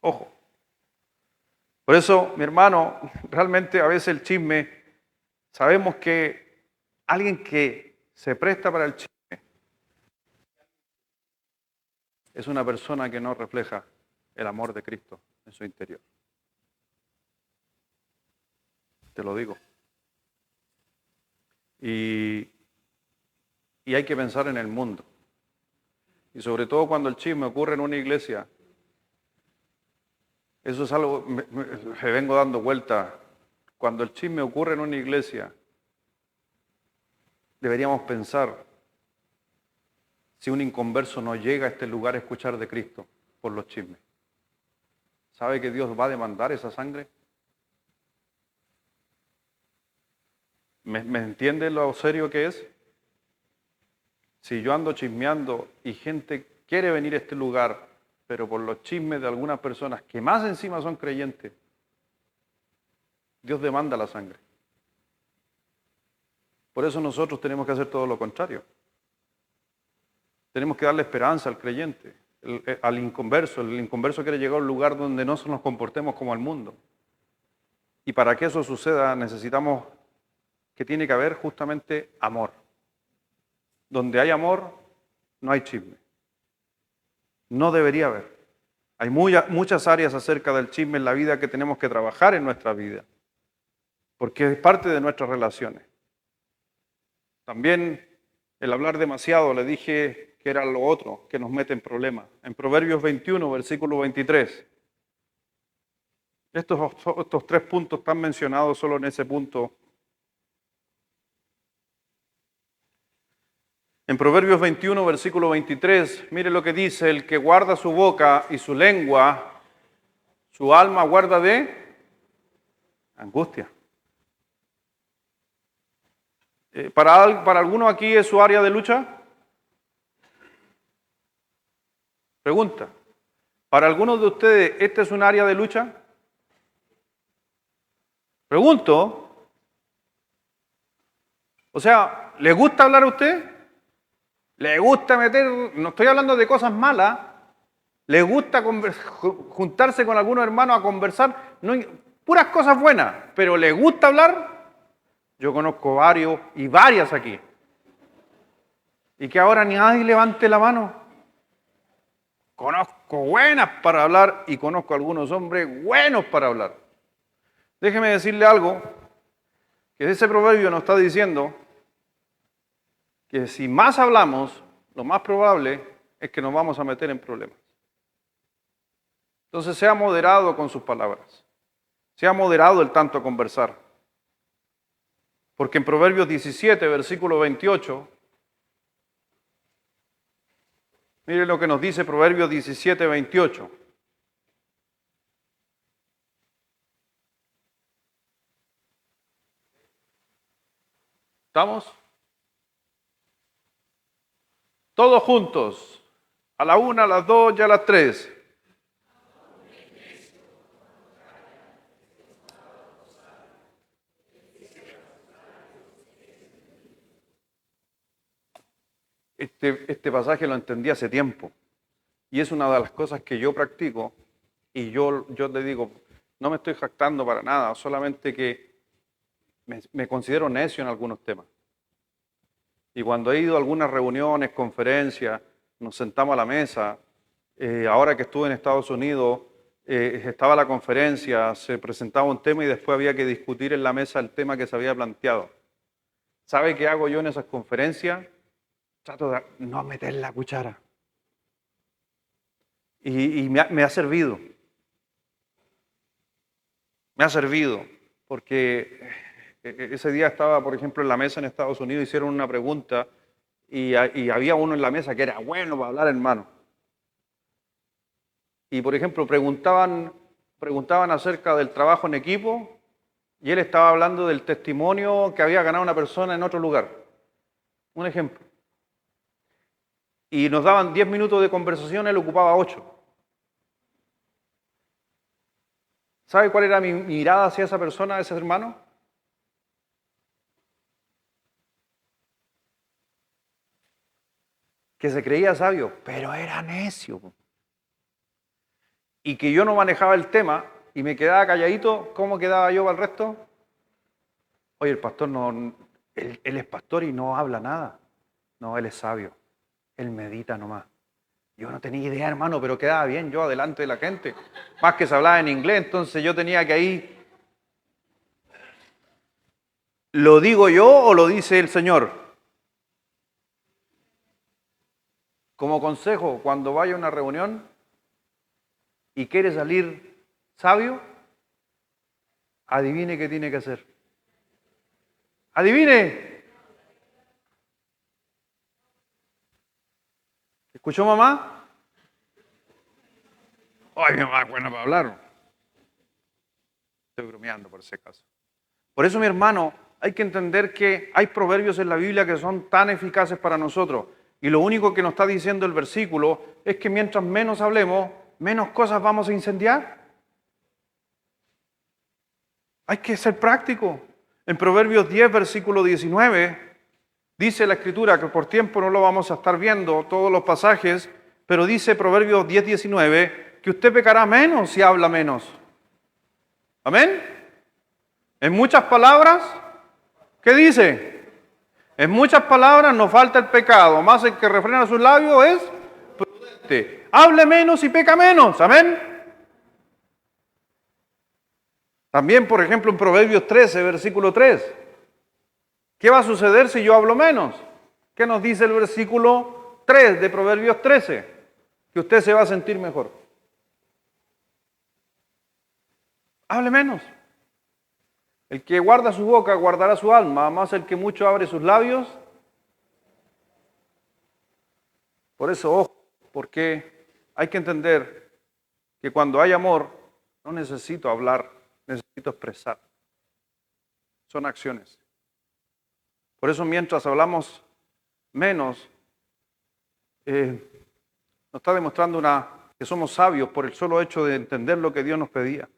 S1: Ojo. Por eso, mi hermano, realmente a veces el chisme, sabemos que alguien que se presta para el chisme es una persona que no refleja el amor de Cristo en su interior. Te lo digo. Y hay que pensar en el mundo. Y sobre todo cuando el chisme ocurre en una iglesia. Eso es algo, me vengo dando vuelta. Cuando el chisme ocurre en una iglesia, deberíamos pensar si un inconverso no llega a este lugar a escuchar de Cristo por los chismes. ¿Sabe que Dios va a demandar esa sangre? ¿Me entiende lo serio que es? Si yo ando chismeando y gente quiere venir a este lugar, pero por los chismes de algunas personas que más encima son creyentes, Dios demanda la sangre. Por eso nosotros tenemos que hacer todo lo contrario. Tenemos que darle esperanza al creyente, al inconverso. El inconverso quiere llegar a un lugar donde no nos comportemos como el mundo. Y para que eso suceda necesitamos que tiene que haber justamente amor. Donde hay amor, no hay chisme. No debería haber. Hay muchas áreas acerca del chisme en la vida que tenemos que trabajar en nuestra vida, porque es parte de nuestras relaciones. También el hablar demasiado, le dije que era lo otro que nos mete en problemas. En Proverbios 21, versículo 23. Estos 3 puntos están mencionados solo en ese punto. En Proverbios 21, versículo 23, mire lo que dice, el que guarda su boca y su lengua, su alma guarda de angustia. ¿Para alguno aquí es su área de lucha? Pregunta. ¿Para algunos de ustedes esta es un área de lucha? Pregunto. O sea, ¿le gusta hablar a usted? ¿Le gusta meter, no estoy hablando de cosas malas, le gusta juntarse con algunos hermanos a conversar? No, puras cosas buenas, pero ¿le gusta hablar? Yo conozco varios y varias aquí. Y que ahora ni nadie levante la mano. Conozco buenas para hablar y conozco algunos hombres buenos para hablar. Déjeme decirle algo, que ese proverbio nos está diciendo que si más hablamos, lo más probable es que nos vamos a meter en problemas. Entonces sea moderado con sus palabras. Sea moderado el tanto conversar. Porque en Proverbios 17, versículo 28, mire lo que nos dice Proverbios 17, 28. ¿Estamos? Todos juntos, a la una, a las dos y a las tres. Este pasaje lo entendí hace tiempo y es una de las cosas que yo practico y yo le digo, no me estoy jactando para nada, solamente que me considero necio en algunos temas. Y cuando he ido a algunas reuniones, conferencias, nos sentamos a la mesa, ahora que estuve en Estados Unidos, estaba la conferencia, se presentaba un tema y después había que discutir en la mesa el tema que se había planteado. ¿Sabe qué hago yo en esas conferencias? Trato de no meter la cuchara. Y me ha servido. Me ha servido, porque ese día estaba, por ejemplo, en la mesa en Estados Unidos, hicieron una pregunta y había uno en la mesa que era bueno para hablar, hermano. Y, por ejemplo, preguntaban acerca del trabajo en equipo y él estaba hablando del testimonio que había ganado una persona en otro lugar. Un ejemplo. Y nos daban 10 minutos de conversación, él ocupaba 8. ¿Sabe cuál era mi mirada hacia esa persona, ese hermano? Que se creía sabio, pero era necio. Y que yo no manejaba el tema y me quedaba calladito, ¿cómo quedaba yo para el resto? Oye, el pastor no, él es pastor y no habla nada. No, él es sabio. Él medita nomás. Yo no tenía idea, hermano, pero quedaba bien yo adelante de la gente. Más que se hablaba en inglés, entonces yo tenía que ahí... ¿Lo digo yo o lo dice el Señor? Como consejo, cuando vaya a una reunión y quiere salir sabio, adivine qué tiene que hacer. ¡Adivine! ¿Escuchó mamá? Ay, mi mamá es buena para hablar. Estoy bromeando por ese caso. Por eso, mi hermano, hay que entender que hay proverbios en la Biblia que son tan eficaces para nosotros. Y lo único que nos está diciendo el versículo es que mientras menos hablemos, menos cosas vamos a incendiar. Hay que ser práctico. En Proverbios 10, versículo 19, dice la Escritura, que por tiempo no lo vamos a estar viendo todos los pasajes, pero dice Proverbios 10, 19, que usted pecará menos si habla menos. ¿Amén? En muchas palabras, ¿qué dice? En muchas palabras nos falta el pecado, más el que refrena sus labios es prudente. Hable menos y peca menos. ¿Amén? También, por ejemplo, en Proverbios 13, versículo 3. ¿Qué va a suceder si yo hablo menos? ¿Qué nos dice el versículo 3 de Proverbios 13? Que usted se va a sentir mejor. Hable menos. El que guarda su boca guardará su alma, más el que mucho abre sus labios. Por eso, ojo, porque hay que entender que cuando hay amor, no necesito hablar, necesito expresar. Son acciones. Por eso mientras hablamos menos, nos está demostrando que somos sabios por el solo hecho de entender lo que Dios nos pedía.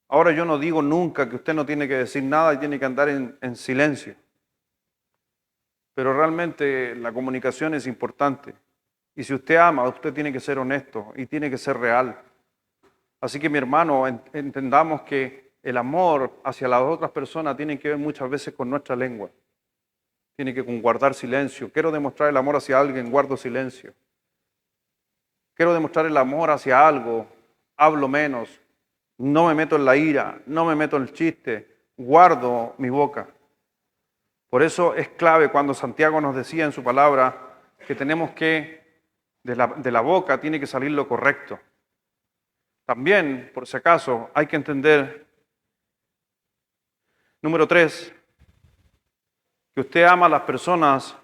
S1: Ahora yo no digo nunca que usted no tiene que decir nada y tiene que andar en silencio. Pero realmente la comunicación es importante. Y si usted ama, usted tiene que ser honesto y tiene que ser real. Así que mi hermano, entendamos que el amor hacia las otras personas tiene que ver muchas veces con nuestra lengua. Tiene que con guardar silencio. Quiero demostrar el amor hacia alguien, guardo silencio. Quiero demostrar el amor hacia algo, hablo menos. No me meto en la ira, no me meto en el chiste, guardo mi boca. Por eso es clave cuando Santiago nos decía en su palabra que tenemos que, de la boca tiene que salir lo correcto. También, por si acaso, hay que entender, número 3, que usted ama a las personas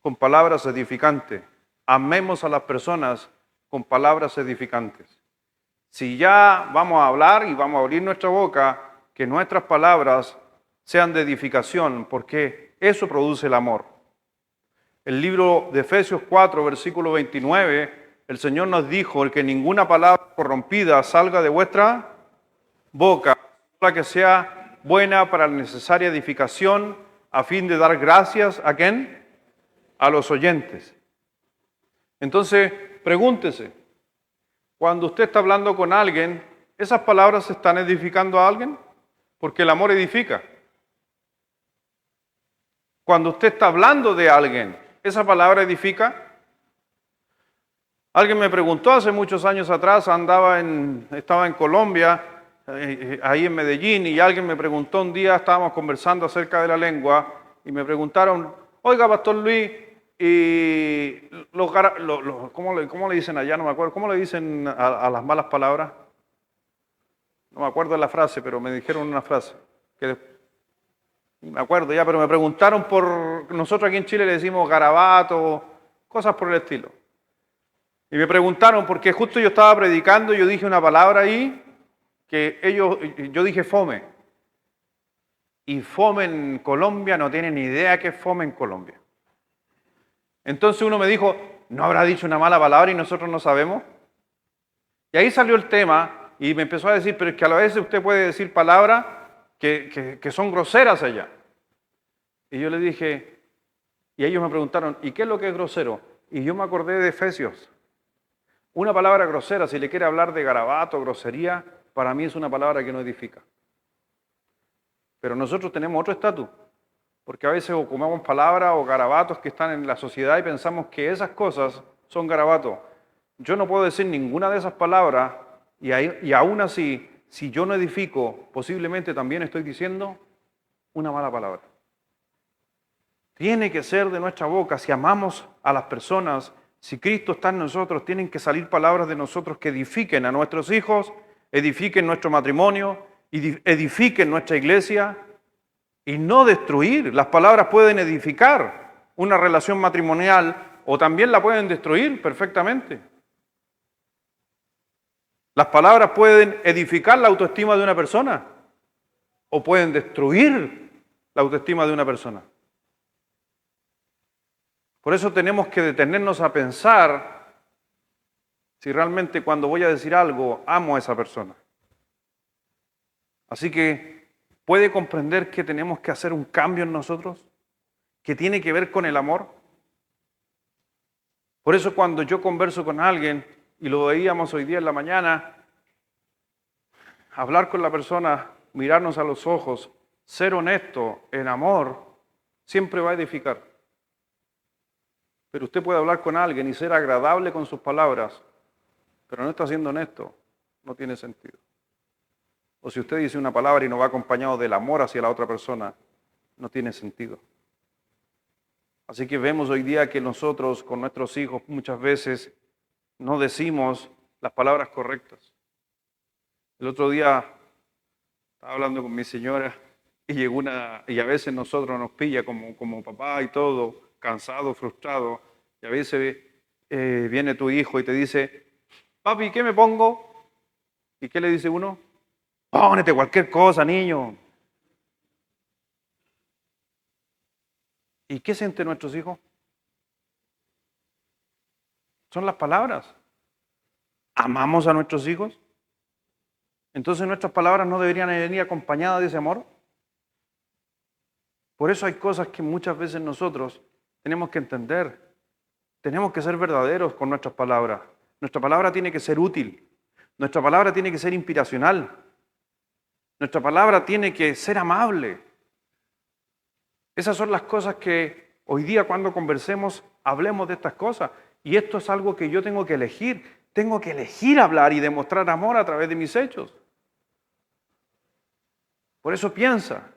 S1: con palabras edificantes. Amemos a las personas con palabras edificantes. Si ya vamos a hablar y vamos a abrir nuestra boca, que nuestras palabras sean de edificación, porque eso produce el amor. El libro de Efesios 4, versículo 29, el Señor nos dijo que ninguna palabra corrompida salga de vuestra boca, para que sea buena para la necesaria edificación, a fin de dar gracias ¿a quién? A los oyentes. Entonces, pregúntese, cuando usted está hablando con alguien, ¿esas palabras están edificando a alguien? Porque el amor edifica. Cuando usted está hablando de alguien, ¿esa palabra edifica? Alguien me preguntó hace muchos años atrás, estaba en Colombia, ahí en Medellín, y alguien me preguntó un día, estábamos conversando acerca de la lengua, y me preguntaron, oiga, Pastor Luis, y ¿cómo le dicen allá? No me acuerdo. ¿Cómo le dicen a las malas palabras? No me acuerdo de la frase, pero me dijeron una frase. Me acuerdo ya, pero me preguntaron por... Nosotros aquí en Chile le decimos garabato, cosas por el estilo. Y me preguntaron porque justo yo estaba predicando y yo dije una palabra ahí yo dije fome. Y fome en Colombia no tienen ni idea qué es fome en Colombia. Entonces uno me dijo, ¿no habrá dicho una mala palabra y nosotros no sabemos? Y ahí salió el tema y me empezó a decir, pero es que a la vez usted puede decir palabras que son groseras allá. Y yo le dije, y ellos me preguntaron, ¿y qué es lo que es grosero? Y yo me acordé de Efesios. Una palabra grosera, si le quiere hablar de garabato, grosería, para mí es una palabra que no edifica. Pero nosotros tenemos otro estatus. Porque a veces ocupamos palabras o garabatos que están en la sociedad y pensamos que esas cosas son garabatos. Yo no puedo decir ninguna de esas palabras y aún así, si yo no edifico, posiblemente también estoy diciendo una mala palabra. Tiene que ser de nuestra boca, si amamos a las personas, si Cristo está en nosotros, tienen que salir palabras de nosotros que edifiquen a nuestros hijos, edifiquen nuestro matrimonio, edifiquen nuestra iglesia. Y no destruir. Las palabras pueden edificar una relación matrimonial o también la pueden destruir perfectamente. Las palabras pueden edificar la autoestima de una persona o pueden destruir la autoestima de una persona. Por eso tenemos que detenernos a pensar si realmente cuando voy a decir algo amo a esa persona. Así que ¿puede comprender que tenemos que hacer un cambio en nosotros? ¿Que tiene que ver con el amor? Por eso cuando yo converso con alguien, y lo veíamos hoy día en la mañana, hablar con la persona, mirarnos a los ojos, ser honesto en amor, siempre va a edificar. Pero usted puede hablar con alguien y ser agradable con sus palabras, pero no está siendo honesto, no tiene sentido. O si usted dice una palabra y no va acompañado del amor hacia la otra persona, no tiene sentido. Así que vemos hoy día que nosotros con nuestros hijos muchas veces no decimos las palabras correctas. El otro día estaba hablando con mi señora y llegó y a veces nosotros nos pilla como papá y todo, cansado, frustrado, y a veces viene tu hijo y te dice, papi, ¿qué me pongo? ¿Y qué le dice uno? Pónete cualquier cosa, niño. ¿Y qué sienten nuestros hijos? Son las palabras. ¿Amamos a nuestros hijos? Entonces nuestras palabras no deberían venir acompañadas de ese amor. Por eso hay cosas que muchas veces nosotros tenemos que entender. Tenemos que ser verdaderos con nuestras palabras. Nuestra palabra tiene que ser útil. Nuestra palabra tiene que ser inspiracional. Nuestra palabra tiene que ser amable. Esas son las cosas que hoy día cuando conversemos, hablemos de estas cosas. Y esto es algo que yo tengo que elegir. Tengo que elegir hablar y demostrar amor a través de mis hechos. Por eso piensa.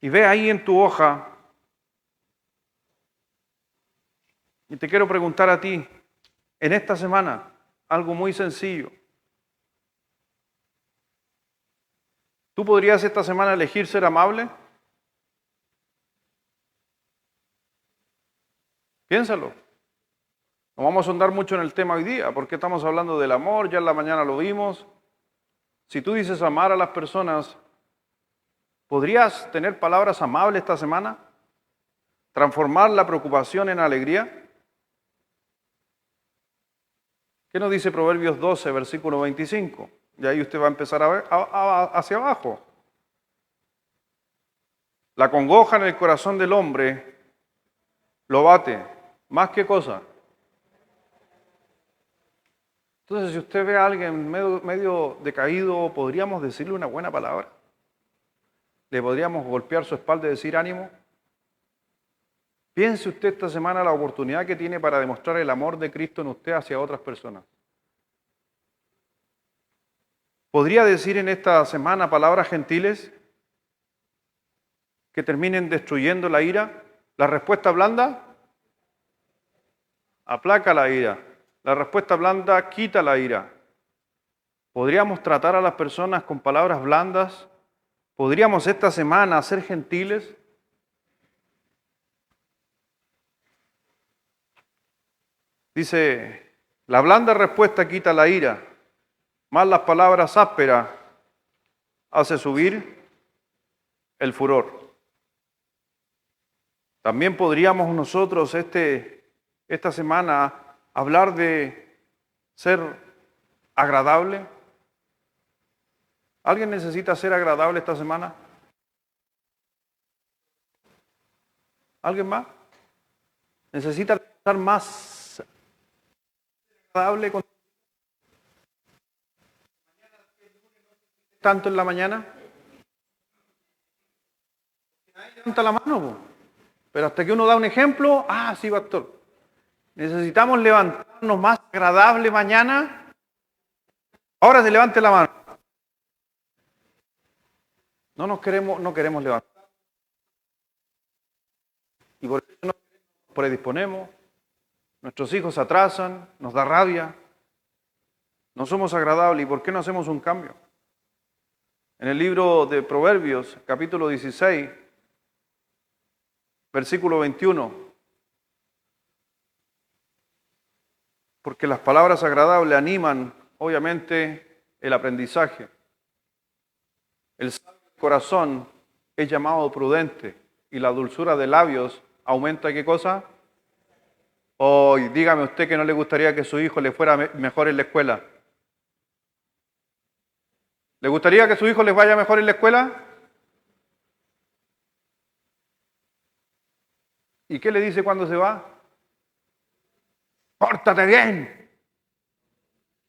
S1: Y ve ahí en tu hoja. Y te quiero preguntar a ti, en esta semana, algo muy sencillo. ¿Tú podrías esta semana elegir ser amable? Piénsalo. No vamos a ahondar mucho en el tema hoy día, porque estamos hablando del amor, ya en la mañana lo vimos. Si tú dices amar a las personas, ¿podrías tener palabras amables esta semana? ¿Transformar la preocupación en alegría? ¿Qué nos dice Proverbios 12, versículo 25? Y ahí usted va a empezar a ver hacia abajo. La congoja en el corazón del hombre lo bate. ¿Más qué cosa? Entonces, si usted ve a alguien medio decaído, ¿podríamos decirle una buena palabra? ¿Le podríamos golpear su espalda y decir ánimo? Piense usted esta semana la oportunidad que tiene para demostrar el amor de Cristo en usted hacia otras personas. ¿Podría decir en esta semana palabras gentiles que terminen destruyendo la ira? ¿La respuesta blanda? Aplaca la ira. La respuesta blanda quita la ira. ¿Podríamos tratar a las personas con palabras blandas? ¿Podríamos esta semana ser gentiles? Dice, la blanda respuesta quita la ira, más las palabras ásperas hace subir el furor. También podríamos nosotros esta semana hablar de ser agradable. ¿Alguien necesita ser agradable esta semana? ¿Alguien más? ¿Necesita estar más agradable con tanto en la mañana? Nadie levanta la mano, po. Pero hasta que uno da un ejemplo, sí, pastor. Necesitamos levantarnos más agradable mañana. Ahora se levante la mano. No queremos levantar. Y por eso nos predisponemos. Nuestros hijos se atrasan, nos da rabia. No somos agradables. ¿Y por qué no hacemos un cambio? En el libro de Proverbios, capítulo 16, versículo 21. Porque las palabras agradables animan, obviamente, el aprendizaje. El sabio corazón es llamado prudente y la dulzura de labios aumenta ¿qué cosa? Hoy, dígame usted que no le gustaría que su hijo le fuera mejor en la escuela. ¿Le gustaría que su hijo les vaya mejor en la escuela? ¿Y qué le dice cuando se va? ¡Pórtate bien!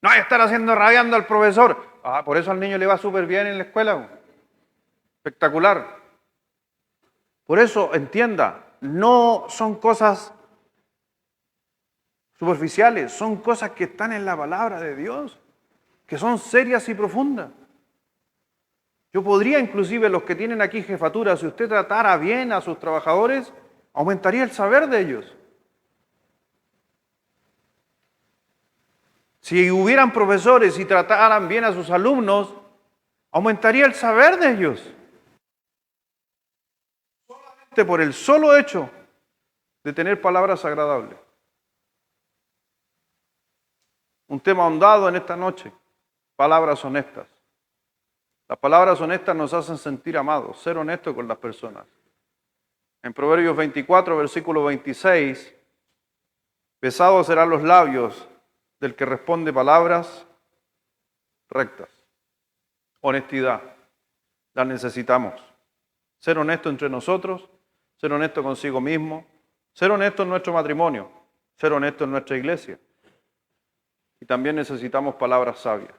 S1: No hay que estar haciendo rabiando al profesor. Por eso al niño le va súper bien en la escuela. Espectacular. Por eso, entienda, no son cosas superficiales, son cosas que están en la palabra de Dios, que son serias y profundas. Yo podría, inclusive, los que tienen aquí jefatura, si usted tratara bien a sus trabajadores, aumentaría el saber de ellos. Si hubieran profesores y trataran bien a sus alumnos, aumentaría el saber de ellos. Solamente por el solo hecho de tener palabras agradables. Un tema ahondado en esta noche, palabras honestas. Las palabras honestas nos hacen sentir amados, ser honestos con las personas. En Proverbios 24, versículo 26, pesados serán los labios del que responde palabras rectas. Honestidad, la necesitamos. Ser honesto entre nosotros, ser honesto consigo mismo, ser honesto en nuestro matrimonio, ser honesto en nuestra iglesia. Y también necesitamos palabras sabias.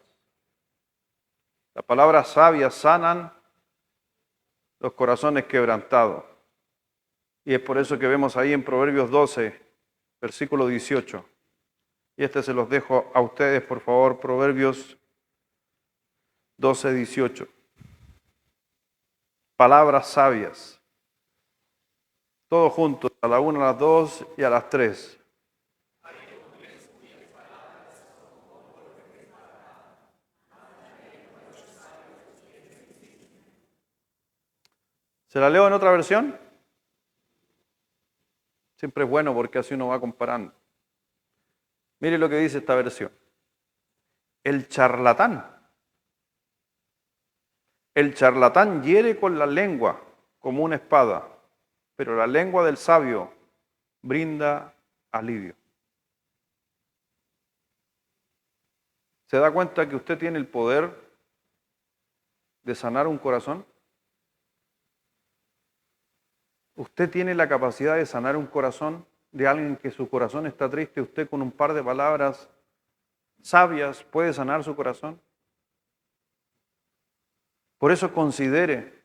S1: Las palabras sabias sanan los corazones quebrantados. Y es por eso que vemos ahí en Proverbios 12, versículo 18. Y se los dejo a ustedes, por favor, Proverbios 12, 18. Palabras sabias. Todos juntos, a la 1, a las 2 y a las 3. ¿Se la leo en otra versión? Siempre es bueno porque así uno va comparando. Mire lo que dice esta versión. El charlatán hiere con la lengua como una espada, pero la lengua del sabio brinda alivio. ¿Se da cuenta que usted tiene el poder de sanar un corazón? Usted tiene la capacidad de sanar un corazón de alguien que su corazón está triste. Usted con un par de palabras sabias puede sanar su corazón. Por eso considere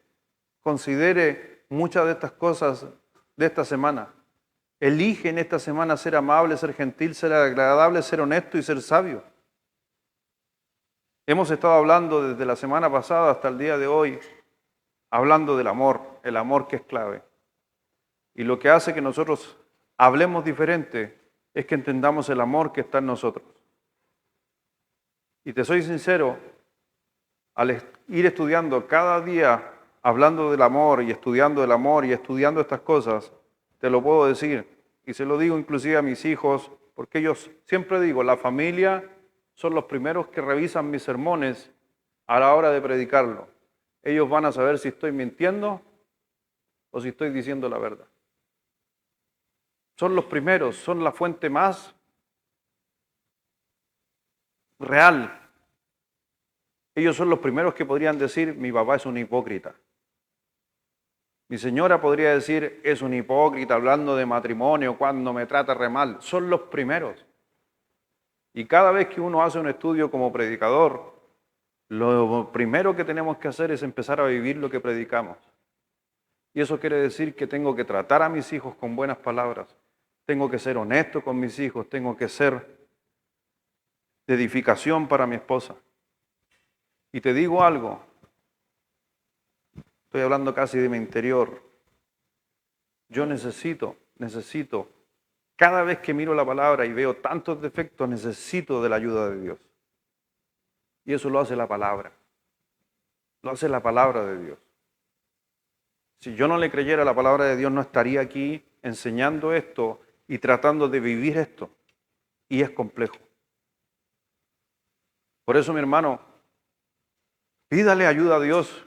S1: muchas de estas cosas de esta semana. Elige en esta semana ser amable, ser gentil, ser agradable, ser honesto y ser sabio. Hemos estado hablando desde la semana pasada hasta el día de hoy, hablando del amor, el amor que es clave. Y lo que hace que nosotros hablemos diferente es que entendamos el amor que está en nosotros. Y te soy sincero, al ir estudiando cada día, hablando del amor y estudiando el amor y estudiando estas cosas, te lo puedo decir, y se lo digo inclusive a mis hijos, porque ellos, siempre digo, la familia son los primeros que revisan mis sermones a la hora de predicarlo. Ellos van a saber si estoy mintiendo o si estoy diciendo la verdad. Son los primeros, son la fuente más real. Ellos son los primeros que podrían decir, mi papá es un hipócrita. Mi señora podría decir, es un hipócrita hablando de matrimonio cuando me trata re mal. Son los primeros. Y cada vez que uno hace un estudio como predicador, lo primero que tenemos que hacer es empezar a vivir lo que predicamos. Y eso quiere decir que tengo que tratar a mis hijos con buenas palabras. Tengo que ser honesto con mis hijos. Tengo que ser de edificación para mi esposa. Y te digo algo. Estoy hablando casi de mi interior. Yo necesito, cada vez que miro la palabra y veo tantos defectos, necesito de la ayuda de Dios. Y eso lo hace la palabra. Lo hace la palabra de Dios. Si yo no le creyera a la palabra de Dios, no estaría aquí enseñando esto y tratando de vivir esto. Y es complejo. Por eso, mi hermano, pídale ayuda a Dios.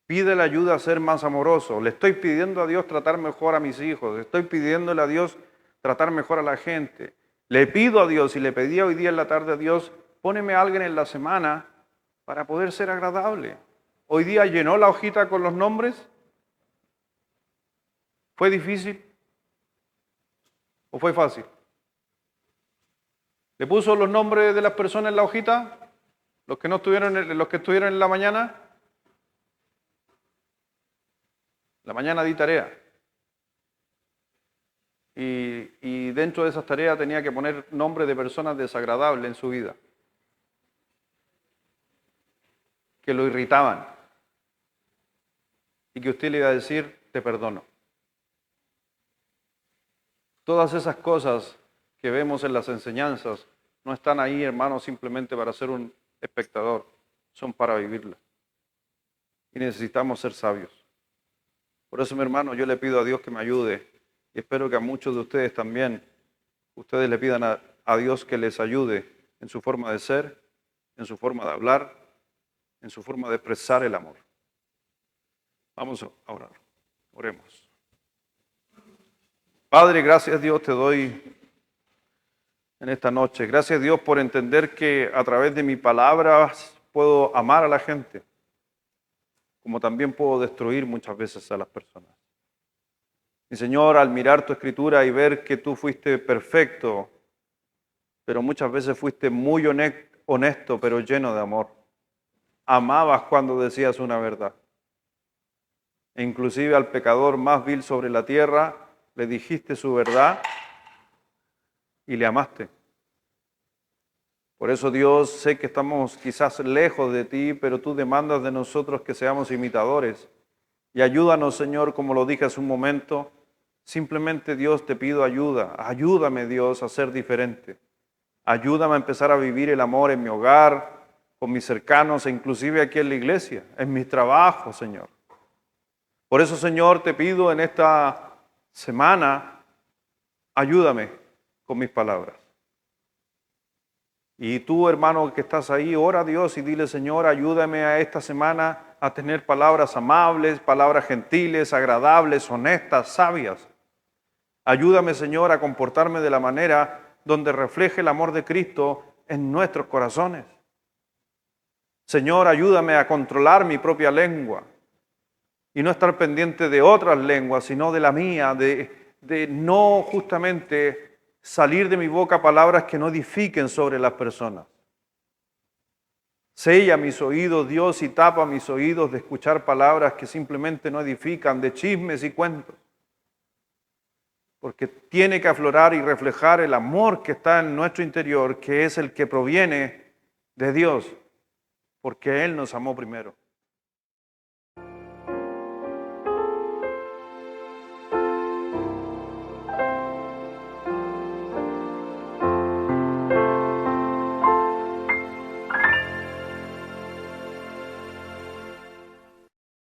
S1: Pídele ayuda a ser más amoroso. Le estoy pidiendo a Dios tratar mejor a mis hijos. Le estoy pidiéndole a Dios tratar mejor a la gente. Le pido a Dios y le pedí hoy día en la tarde a Dios, póneme a alguien en la semana para poder ser agradable. Hoy día llenó la hojita con los nombres. ¿Fue difícil o fue fácil? ¿Le puso los nombres de las personas en la hojita? Los que estuvieron en la mañana. La mañana di tarea. Y dentro de esas tareas tenía que poner nombres de personas desagradables en su vida, que lo irritaban, y que usted le iba a decir, te perdono. Todas esas cosas que vemos en las enseñanzas no están ahí, hermanos, simplemente para ser un espectador, son para vivirlas. Y necesitamos ser sabios. Por eso, mi hermano, yo le pido a Dios que me ayude y espero que a muchos de ustedes también, ustedes le pidan a Dios que les ayude en su forma de ser, en su forma de hablar, en su forma de expresar el amor. Vamos a orar. Oremos. Padre, gracias Dios te doy en esta noche. Gracias Dios por entender que a través de mi palabra puedo amar a la gente, como también puedo destruir muchas veces a las personas. Mi Señor, al mirar tu escritura y ver que tú fuiste perfecto, pero muchas veces fuiste muy honesto, pero lleno de amor. Amabas cuando decías una verdad. E inclusive al pecador más vil sobre la tierra, le dijiste su verdad y le amaste. Por eso, Dios, sé que estamos quizás lejos de ti, pero tú demandas de nosotros que seamos imitadores. Y ayúdanos, Señor, como lo dije hace un momento, simplemente, Dios, te pido ayuda. Ayúdame, Dios, a ser diferente. Ayúdame a empezar a vivir el amor en mi hogar, con mis cercanos e inclusive aquí en la iglesia, en mis trabajos, Señor. Por eso, Señor, te pido en esta semana, ayúdame con mis palabras. Y tú, hermano, que estás ahí, ora a Dios y dile, Señor, ayúdame a esta semana a tener palabras amables, palabras gentiles, agradables, honestas, sabias. Ayúdame, Señor, a comportarme de la manera donde refleje el amor de Cristo en nuestros corazones. Señor, ayúdame a controlar mi propia lengua y no estar pendiente de otras lenguas, sino de la mía, de no justamente salir de mi boca palabras que no edifiquen sobre las personas. Sella mis oídos, Dios, y tapa mis oídos de escuchar palabras que simplemente no edifican, de chismes y cuentos. Porque tiene que aflorar y reflejar el amor que está en nuestro interior, que es el que proviene de Dios, porque Él nos amó primero.